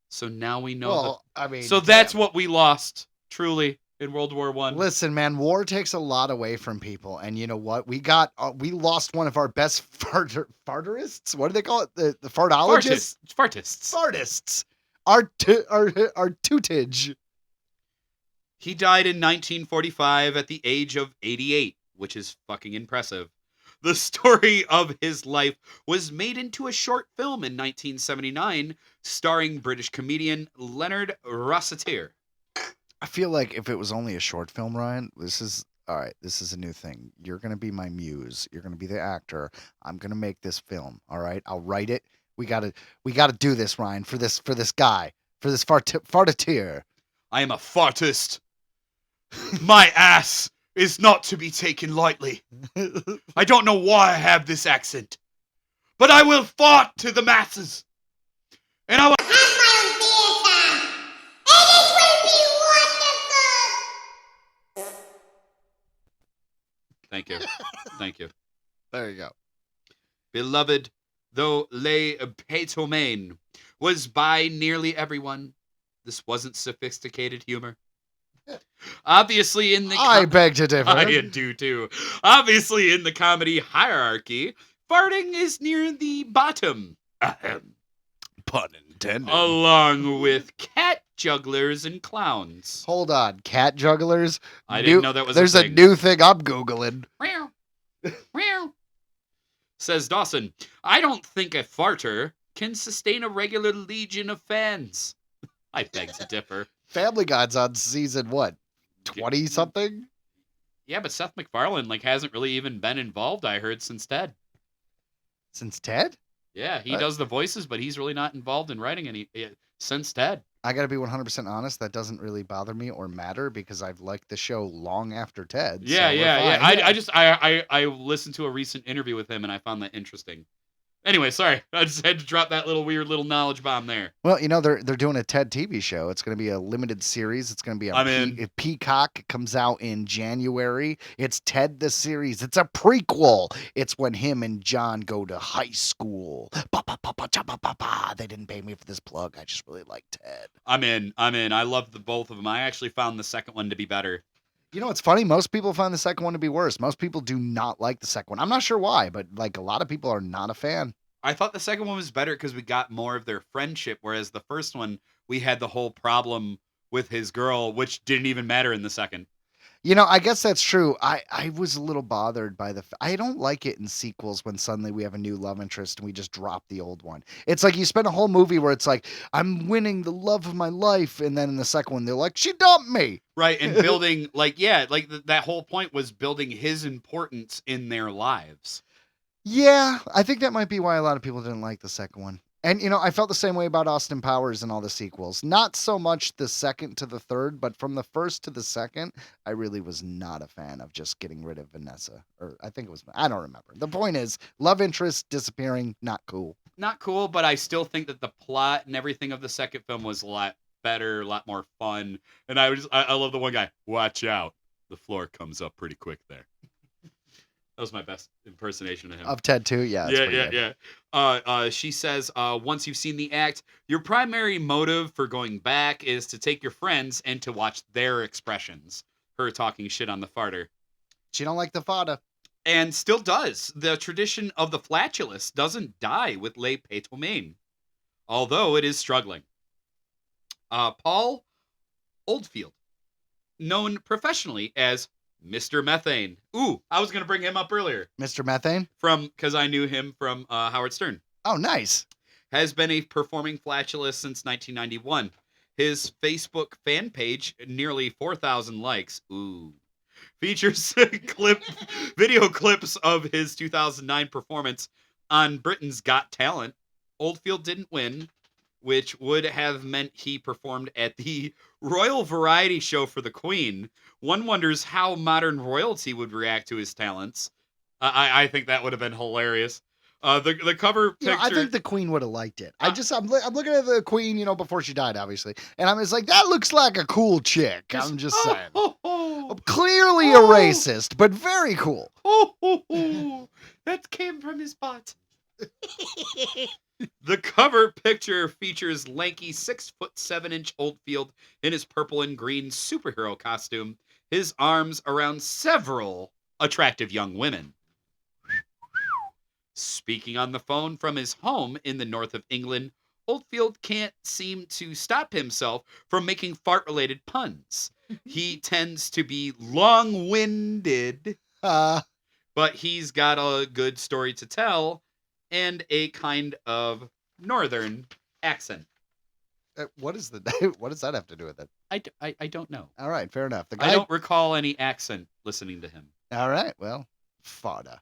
So now we know. Well, I mean, so that's damn. what we lost, truly, in World War I. Listen, man, war takes a lot away from people, and you know what? We lost one of our best farterists. What do they call it? The fartologists. Fartists. Fartists. Our tutage. He died in 1945 at the age of 88, which is fucking impressive. The story of his life was made into a short film in 1979, starring British comedian Leonard Rossiter. I feel like if it was only a short film, Ryan, this is all right. This is a new thing. You're gonna be my muse. You're gonna be the actor. I'm gonna make this film. All right. I'll write it. We gotta do this, Ryan, for this guy, for this fartitier. I am a fartist. My ass is not to be taken lightly. I don't know why I have this accent, but I will fart to the masses. And I will... Have my own theater, and it will be wonderful. Thank you. Thank you. There you go. Beloved, though Les Pétomane was by nearly everyone, this wasn't sophisticated humor. Obviously in the... I beg to differ. I do too. Obviously in the comedy hierarchy, farting is near the bottom. Ahem. Pun intended. Along with cat jugglers and clowns. Hold on, cat jugglers. I didn't know that was There's a a thing. new thing I'm googling. Meow. Meow. Says Dawson, I don't think a farter can sustain a regular legion of fans. I beg to differ. Family Guy's on season what? 20 something? Yeah, but Seth MacFarlane hasn't really even been involved, I heard, since Ted. Since Ted? Yeah, he What? does the voices, but he's really not involved in writing any since Ted. I gotta be 100% honest. That doesn't really bother me or matter because I've liked the show long after Ted. Yeah, so we're yeah. fine. I listened to a recent interview with him and I found that interesting. Anyway, sorry, I just had to drop that weird little knowledge bomb there. Well, you know they're doing a Ted TV show. It's going to be a limited series. It's going to be I'm in. Peacock. It comes out in January. It's Ted the series. It's a prequel. It's when him and John go to high school. They didn't pay me for this plug. I just really like Ted. I'm in. I love the both of them. I actually found the second one to be better. You know, it's funny. Most people find the second one to be worse. Most people do not like the second one. I'm not sure why, but a lot of people are not a fan. I thought the second one was better because we got more of their friendship, whereas the first one, we had the whole problem with his girl, which didn't even matter in the second. You know, I guess that's true. I was a little bothered by I don't like it in sequels when suddenly we have a new love interest and we just drop the old one. It's like you spend a whole movie where it's like, I'm winning the love of my life. And then in the second one, they're like, she dumped me. Right. And building, that whole point was building his importance in their lives. Yeah, I think that might be why a lot of people didn't like the second one. And, you know, I felt the same way about Austin Powers and all the sequels. Not so much the second to the third, but from the first to the second, I really was not a fan of just getting rid of Vanessa. Or I think it was, I don't remember. The point is, love interest disappearing, not cool. Not cool, but I still think that the plot and everything of the second film was a lot better, a lot more fun. And I love the one guy, watch out. The floor comes up pretty quick there. That was my best impersonation of him. Of Ted 2? Yeah. Yeah. She says, once you've seen the act, your primary motive for going back is to take your friends and to watch their expressions. Her talking shit on the farter. She don't like the fada. And still does. The tradition of the flatulence doesn't die with Les Pétomane, although it is struggling. Paul Oldfield, known professionally as Mr. Methane. Ooh, I was going to bring him up earlier Mr. Methane? because I knew him from Howard Stern. Oh, nice. Has been a performing flatulist since 1991. His Facebook fan page, nearly 4,000 likes. Ooh. Features video clips of his 2009 performance on Britain's Got Talent. Oldfield didn't win, which would have meant he performed at the Royal Variety Show for the Queen. One wonders how modern royalty would react to his talents. I think that would have been hilarious. The cover picture. I think the Queen would have liked it. I'm looking at the Queen, before she died, obviously, and I'm just like, that looks like a cool chick. I'm just saying. Clearly a racist, but very cool. That came from his butt. The cover picture features lanky 6'7" Oldfield in his purple and green superhero costume, his arms around several attractive young women. Speaking on the phone from his home in the north of England, Oldfield can't seem to stop himself from making fart-related puns. He tends to be long-winded, but he's got a good story to tell and a kind of northern accent. What does that have to do with it? I don't know. All right, fair enough. The guy... I don't recall any accent listening to him. All right, well, fada.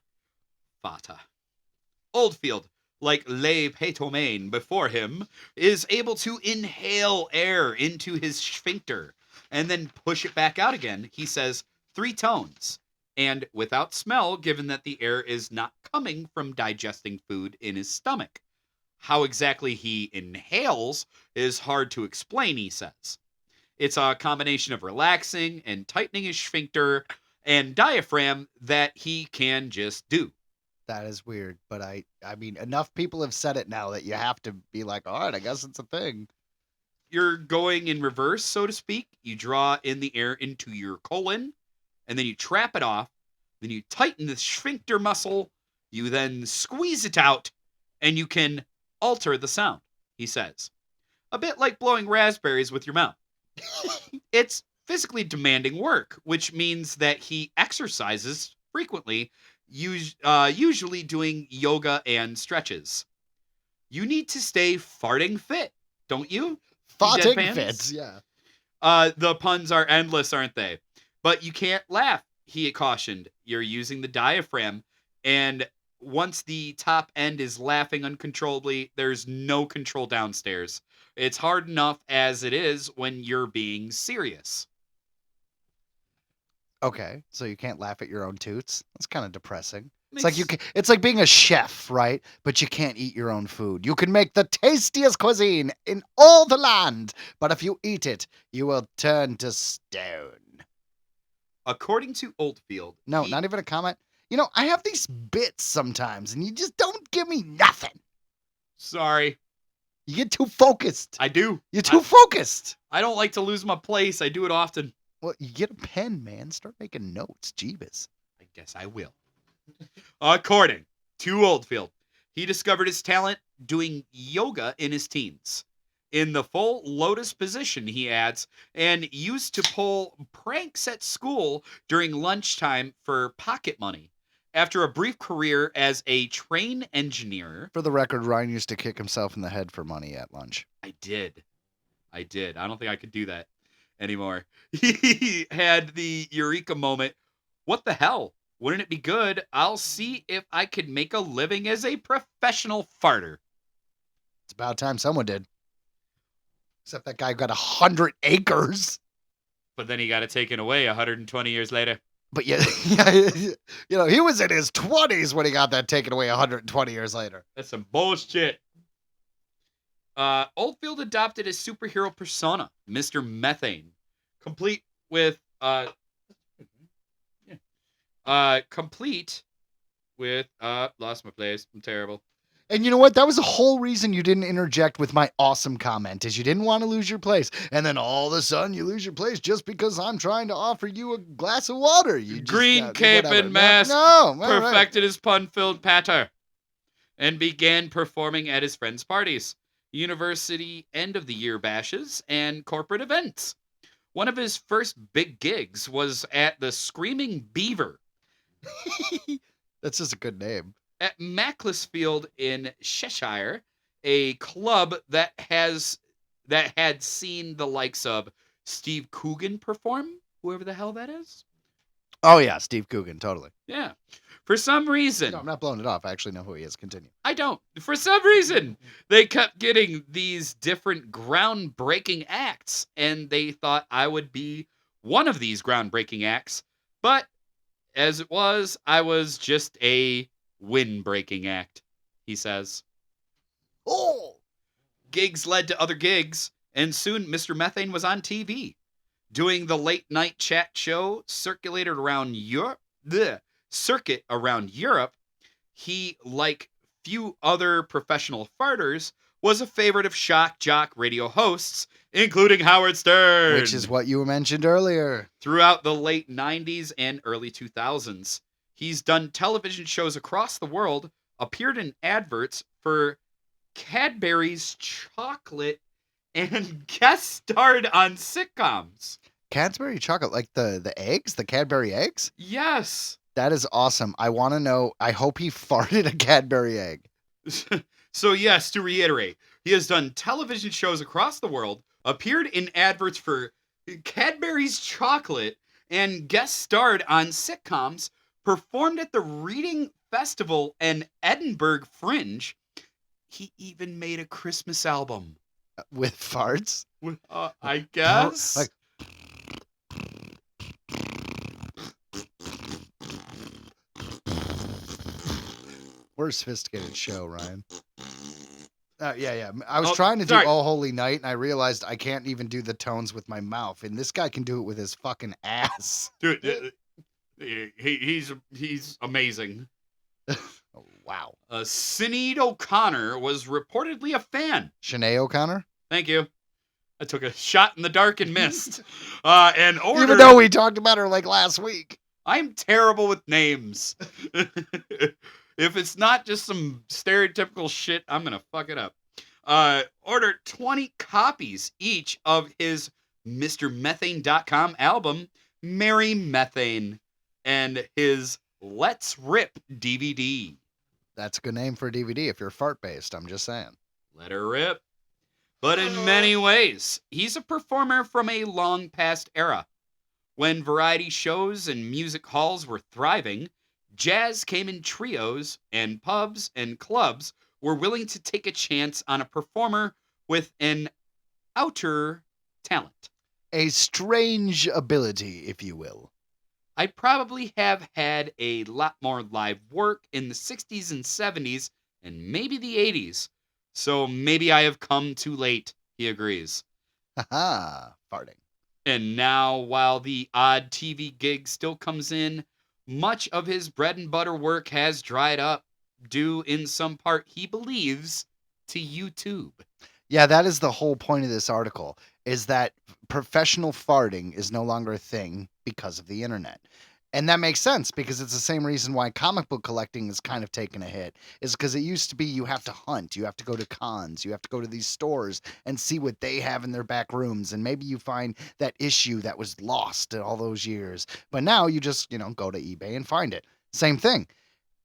Oldfield, like Le Pétomane before him, is able to inhale air into his sphincter and then push it back out again. He says 3 tones, and without smell, given that the air is not coming from digesting food in his stomach. How exactly he inhales is hard to explain, he says. It's a combination of relaxing and tightening his sphincter and diaphragm that he can just do. That is weird, but I mean, enough people have said it now that you have to be like, all right, I guess it's a thing. You're going in reverse, so to speak. You draw in the air into your colon, and then you trap it off. Then you tighten the sphincter muscle. You then squeeze it out, and you can alter the sound, he says. A bit like blowing raspberries with your mouth. It's physically demanding work, which means that he exercises frequently, usually doing yoga and stretches. You need to stay farting fit, don't you? Farting fit, yeah. The puns are endless, aren't they? But you can't laugh, he cautioned. You're using the diaphragm, and once the top end is laughing uncontrollably, there's no control downstairs. It's hard enough as it is when you're being serious. Okay, so you can't laugh at your own toots? That's kind of depressing. It's like being a chef, right? But you can't eat your own food. You can make the tastiest cuisine in all the land, but if you eat it, you will turn to stone. According to Oldfield... No, not even a comment. I have these bits sometimes, and you just don't give me nothing. Sorry. You get too focused. I do. You're too focused. I don't like to lose my place. I do it often. Well, you get a pen, man. Start making notes. Jeebus. I guess I will. According to Oldfield, he discovered his talent doing yoga in his teens. In the full lotus position, he adds, and used to pull pranks at school during lunchtime for pocket money. After a brief career as a train engineer... For the record, Ryan used to kick himself in the head for money at lunch. I did. I don't think I could do that anymore. He had the eureka moment. What the hell? Wouldn't it be good? I'll see if I could make a living as a professional farter. It's about time someone did. Except that guy got 100 acres. But then he got it taken away 120 years later. But yeah, he was in his 20s when he got that taken away 120 years later. That's some bullshit. Oldfield adopted his superhero persona, Mr. Methane, complete with lost my place. I'm terrible. And you know what? That was the whole reason you didn't interject with my awesome comment, is you didn't want to lose your place. And then all of a sudden you lose your place just because I'm trying to offer you a glass of water. You just, Green cape whatever. and mask No, perfected his pun-filled patter and began performing at his friends' parties, university end-of-the-year bashes, and corporate events. One of his first big gigs was at the Screaming Beaver That's just a good name. at Macclesfield in Cheshire, a club that had seen the likes of Steve Coogan perform, whoever the hell that is. Oh yeah, Steve Coogan, totally. Yeah. For some reason, No, I'm not blowing it off. I actually know who he is. Continue. I don't. For some reason, they kept getting these different groundbreaking acts, and they thought I would be one of these groundbreaking acts. But as it was, I was just a windbreaking act, he says. Oh, Gigs led to other gigs, and soon Mr. Methane was on TV, doing the late night chat show circulated around Europe. Circuit around Europe. He, like few other professional farters, was a favorite of shock jock radio hosts, including Howard Stern. which is what you mentioned earlier. Throughout the late 90s and early 2000s. He's done television shows across the world, appeared in adverts for Cadbury's chocolate, and guest starred on sitcoms. Cadbury chocolate, like the eggs, the Cadbury eggs. Yes. That is awesome. I want to know. I hope he farted a Cadbury egg. So, yes, to reiterate, he has done television shows across the world, appeared in adverts for Cadbury's chocolate, and guest starred on sitcoms, performed at the Reading Festival and Edinburgh Fringe. He even made a Christmas album. With farts. I guess. Like, we're a sophisticated show, Ryan. Yeah. I was trying to do sorry. Oh Holy Night, and I realized I can't even do the tones with my mouth, and this guy can do it with his fucking ass. Dude, he's amazing. Oh, wow. Sinead O'Connor was reportedly a fan. Sinead O'Connor? Thank you. I took a shot in the dark and missed. And ordered. Even though we talked about her like last week. I'm terrible with names. If it's not just some stereotypical shit, I'm gonna fuck it up. Ordered 20 copies each of his MrMethane.com album, Merry Methane, and his Let's Rip DVD. That's a good name for a DVD if you're fart based, I'm just saying. Let her rip. But in many ways, he's a performer from a long past era. When variety shows and music halls were thriving, jazz came in trios, and pubs and clubs were willing to take a chance on a performer with an outer talent. A strange ability, if you will. I probably have had a lot more live work in the 60s and 70s and maybe the 80s. So maybe I have come too late, he agrees. Haha, farting. And now, while the odd TV gig still comes in, much of his bread and butter work has dried up, due in some part, he believes, to YouTube. Yeah, that is the whole point of this article, is that professional farting is no longer a thing because of the internet. And that makes sense because it's the same reason why comic book collecting is kind of taken a hit. Is because it used to be you have to hunt, you have to go to cons, you have to go to these stores and see what they have in their back rooms. And maybe you find that issue that was lost in all those years. But now you just, go to eBay and find it. Same thing.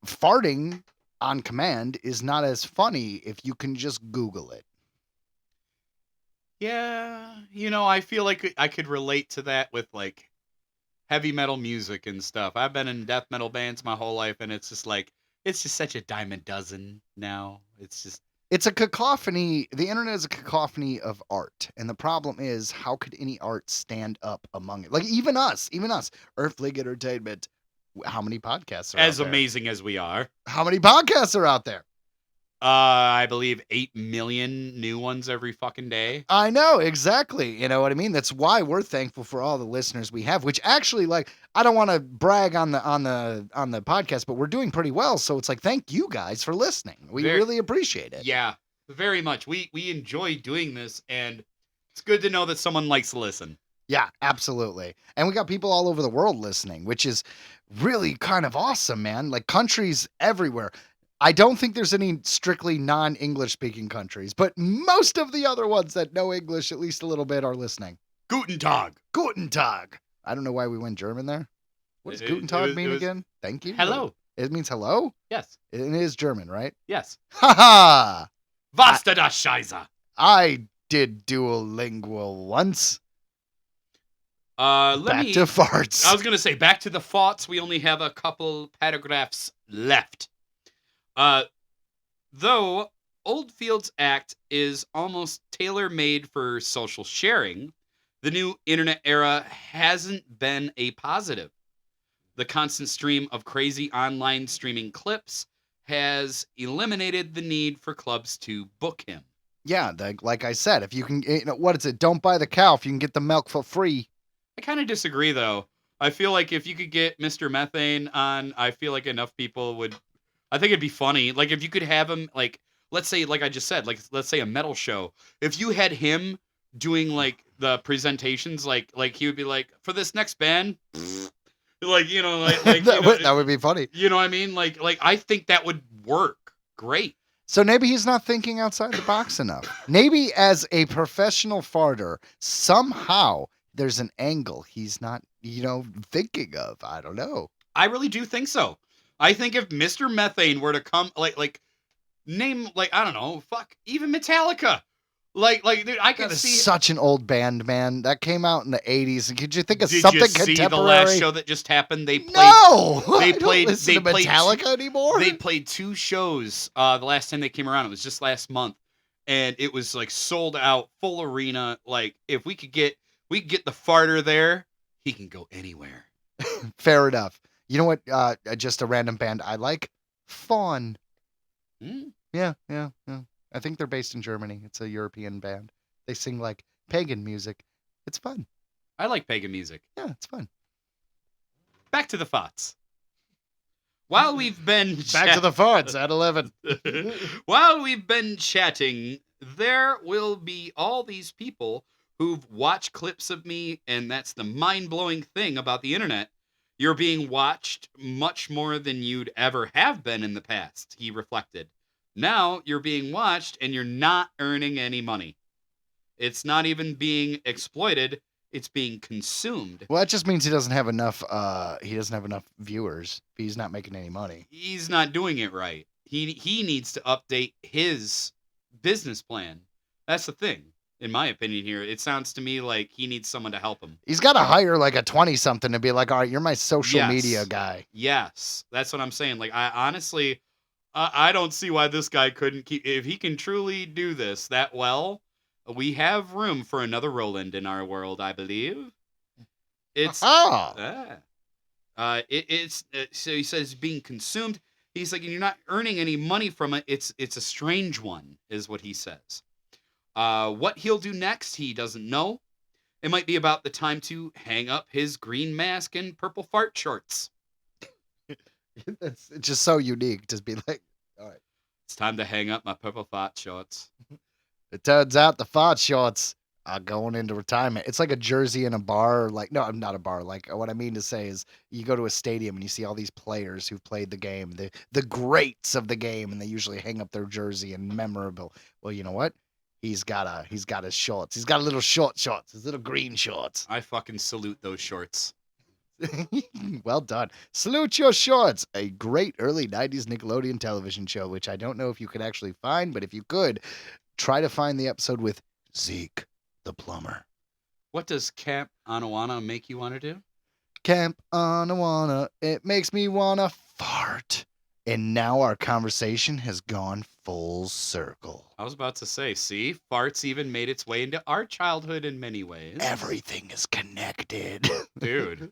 Farting on command is not as funny if you can just Google it. Yeah, I feel like I could relate to that with, like, heavy metal music and stuff. I've been in death metal bands my whole life, and it's just such a dime a dozen now. It's a cacophony. The internet is a cacophony of art. And the problem is, how could any art stand up among it? Like, even us, Earthling Entertainment. How many podcasts are as out there? amazing as we are. How many podcasts are out there? I believe 8 million new ones every fucking day. I know, exactly. You know what I mean? That's why we're thankful for all the listeners we have, which actually, like, I don't want to brag on the podcast, but we're doing pretty well. So it's like, thank you guys for listening. We really appreciate it. Yeah, very much. We enjoy doing this, and it's good to know that someone likes to listen. Yeah, absolutely. And we got people all over the world listening, which is really kind of awesome, man. Like, countries everywhere. I don't think there's any strictly non-English speaking countries, but most of the other ones that know English at least a little bit are listening. Guten Tag. Guten Tag. I don't know why we went German there. What does It- Guten it Tag was- mean it was again? Thank you. hello. It means hello? Yes. It is German, right? Yes. Ha ha! Was da das Scheiße? I did Duolingual once. Let Back me. to farts. I was gonna say back to the thoughts. We only have a couple paragraphs left. Though Oldfield's act is almost tailor-made for social sharing, the new internet era hasn't been a positive. The constant stream of crazy online streaming clips has eliminated the need for clubs to book him. Yeah, like I said, if you can, what is it? Don't buy the cow if you can get the milk for free. I kind of disagree, though. I feel like if you could get Mr. Methane on, I feel like enough people would. I think it'd be funny. Like, if you could have him, like, let's say, like I just said, like, let's say a metal show. If you had him doing, like, the presentations, like he would be like, for this next band, like, you know, like that would be funny. you know what I mean? Like, I think that would work great. So maybe he's not thinking outside the box enough. Maybe as a professional farter, somehow there's an angle he's not, thinking of. I don't know. I really do think so. I think if Mr. Methane were to come, like name, like, I don't know, fuck, even Metallica. Like, dude, I could That is see. such an old band, man. That came out in the 80s. Could you think of Did something you see contemporary? the last show that just happened? They played. No! They I don't played- listen they to played- Metallica anymore? They played 2 shows the last time they came around. It was just last month, and it was like sold out, full arena. Like, if we could get the farter there, he can go anywhere. Fair enough. You know what? Just a random band I like? Fawn. Hmm? Yeah. I think they're based in Germany. It's a European band. They sing like pagan music. It's fun. I like pagan music. Yeah, it's fun. Back to the thoughts. While we've been Back to the farts at 11. While we've been chatting, there will be all these people who've watched clips of me, and that's the mind-blowing thing about the internet. You're being watched much more than you'd ever have been in the past, he reflected. Now you're being watched and you're not earning any money. It's not even being exploited, it's being consumed. Well, that just means he doesn't have enough viewers. He's not making any money. He's not doing it right. He needs to update his business plan. That's the thing, in my opinion here. It sounds to me like he needs someone to help him. He's got to hire like a 20-something to be like, all right, you're my social Yes. media guy. Yes, that's what I'm saying. Like, I honestly, I don't see why this guy couldn't keep. If he can truly do this that well, we have room for another Roland in our world, I believe. It's Oh. it's so he says being consumed. He's like, and you're not earning any money from it. It's a strange one, is what he says. What he'll do next, he doesn't know. It might be about the time to hang up his green mask and purple fart shorts. It's just so unique to be like, all right. It's time to hang up my purple fart shorts. It turns out the fart shorts are going into retirement. It's like a jersey in a bar. Like, no, not a bar. Like, what I mean to say is you go to a stadium and you see all these players who've played the game, the greats of the game, and they usually hang up their jersey and memorable. Well, you know what? He's got his shorts. He's got a little shorts, his little green shorts. I fucking salute those shorts. Well done. Salute your shorts. A great early 90s Nickelodeon television show, which I don't know if you could actually find, but if you could, try to find the episode with Zeke the plumber. What does Camp Anawana make you want to do? Camp Anawana, it makes me wanna fart. And now our conversation has gone full circle. I was about to say, see, farts even made its way into our childhood in many ways. Everything is connected. Dude.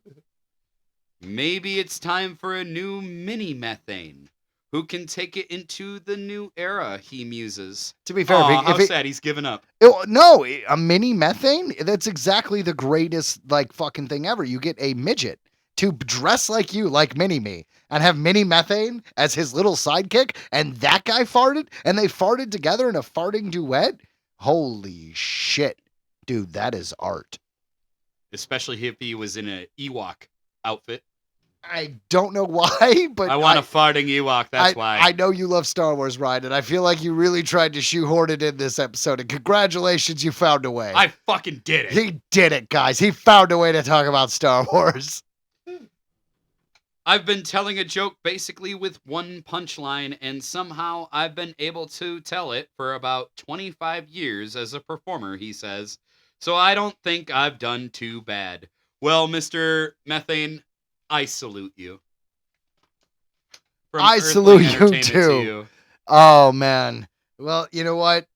Maybe it's time for a new mini methane. Who can take it into the new era, he muses. To be fair, Aw, how if it, sad he's given up. no, a mini methane, that's exactly the greatest like fucking thing ever. You get a midget to dress like you, like Mini-Me, and have Mini Methane as his little sidekick, and that guy farted, and they farted together in a farting duet? Holy shit. Dude, that is art. Especially if he was in an Ewok outfit. I don't know why, but I want a farting Ewok. That's why. I know you love Star Wars, Ryan, and I feel like you really tried to shoehorn it in this episode. And congratulations, you found a way. I fucking did it. He did it, guys. He found a way to talk about Star Wars. I've been telling a joke basically with one punchline, and somehow I've been able to tell it for about 25 years as a performer, he says. So I don't think I've done too bad. Well, Mr. Methane, I salute you. From I Earthling salute you Entertainment too. to you. Oh man. Well, you know what?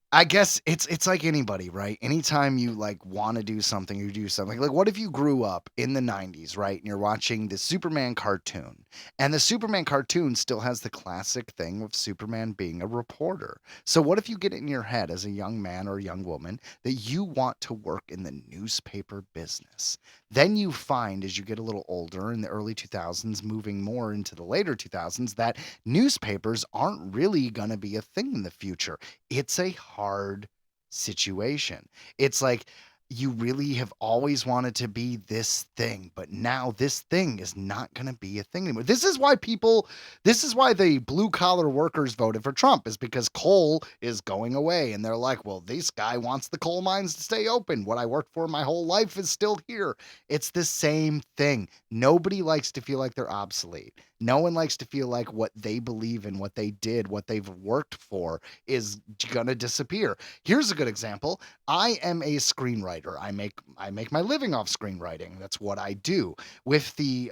I guess it's like anybody, right? Anytime you like want to do something, you do something. Like what if you grew up in the 90s, right? And you're watching the Superman cartoon. And the Superman cartoon still has the classic thing of Superman being a reporter. So what if you get it in your head as a young man or a young woman that you want to work in the newspaper business? Then you find as you get a little older in the early 2000s, moving more into the later 2000s, that newspapers aren't really going to be a thing in the future. It's a hard situation. It's like you really have always wanted to be this thing, but now this thing is not going to be a thing anymore. This is why the blue collar workers voted for Trump, is because coal is going away. And they're like, well, this guy wants the coal mines to stay open. What I worked for my whole life is still here. It's the same thing. Nobody likes to feel like they're obsolete. No one likes to feel like what they believe in, what they did, what they've worked for is going to disappear. Here's a good example. I am a screenwriter. I make my living off screenwriting. That's what I do. With the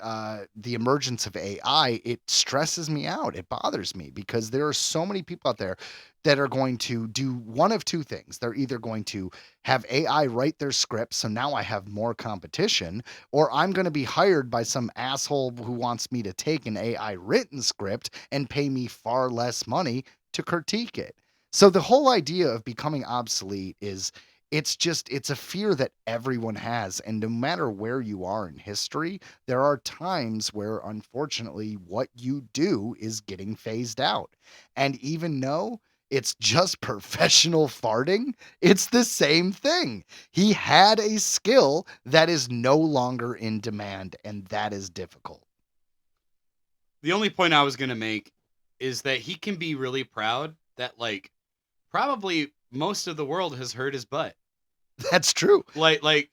emergence of AI, it stresses me out. It bothers me because there are so many people out there that are going to do one of two things. They're either going to have AI write their scripts, so now I have more competition, or I'm going to be hired by some asshole who wants me to take an AI written script and pay me far less money to critique it. So the whole idea of becoming obsolete is it's a fear that everyone has. And no matter where you are in history, there are times where unfortunately what you do is getting phased out. And even though it's just professional farting, it's the same thing. He had a skill that is no longer in demand, and that is difficult. The only point I was going to make is that he can be really proud that, like, probably most of the world has heard his butt. That's true. Like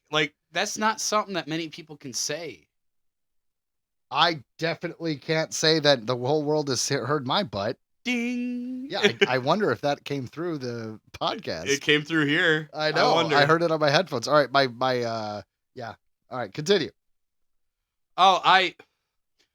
that's not something that many people can say. I definitely can't say that the whole world has heard my butt. Ding. Yeah, I wonder if that came through the podcast. It came through here. I know. wonder. I heard it on my headphones. All right, yeah. All right, continue. Oh, I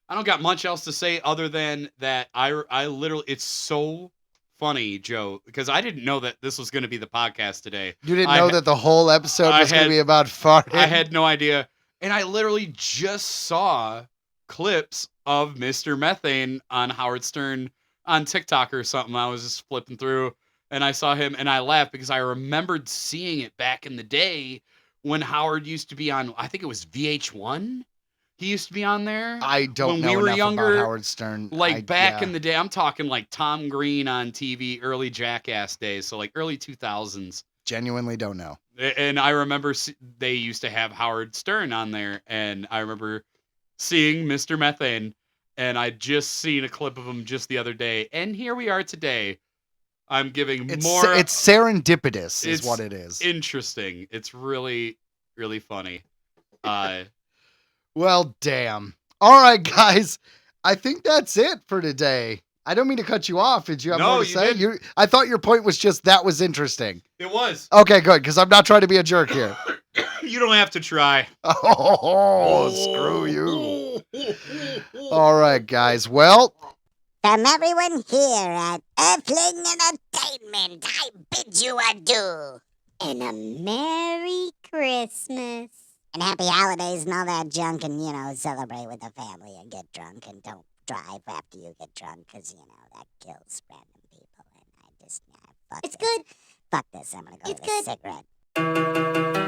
don't got much else to say other than that I literally, it's so funny, Joe, because I didn't know that this was going to be the podcast today. You didn't know that the whole episode was going to be about farting? I had no idea. And I literally just saw clips of Mr. Methane on Howard Stern on TikTok or something. I was just flipping through and I saw him and I laughed because I remembered seeing it back in the day when Howard used to be on, I think it was VH1. He used to be on there. I don't when know we were enough younger, about Howard Stern. Like back in the day, I'm talking like Tom Green on TV, early Jackass days, so like early 2000s. Genuinely don't know. And I remember they used to have Howard Stern on there, and I remember seeing Mr. Methane, and I just seen a clip of him just the other day, and here we are today. I'm giving more. It's serendipitous, is what it is. Interesting. It's really, really funny. Well, damn. All right, guys. I think that's it for today. I don't mean to cut you off. Did you have more to say? I thought your point was just that was interesting. It was. Okay, good, because I'm not trying to be a jerk here. You don't have to try. Oh, screw you. All right, guys. Well, From everyone here at Earthling Entertainment, I bid you adieu. And a Merry Christmas. And Happy Holidays and all that junk, and, celebrate with the family and get drunk, and don't drive after you get drunk, because, that kills random people, and fuck It's this. good. Fuck this, I'm gonna go It's get a cigarette.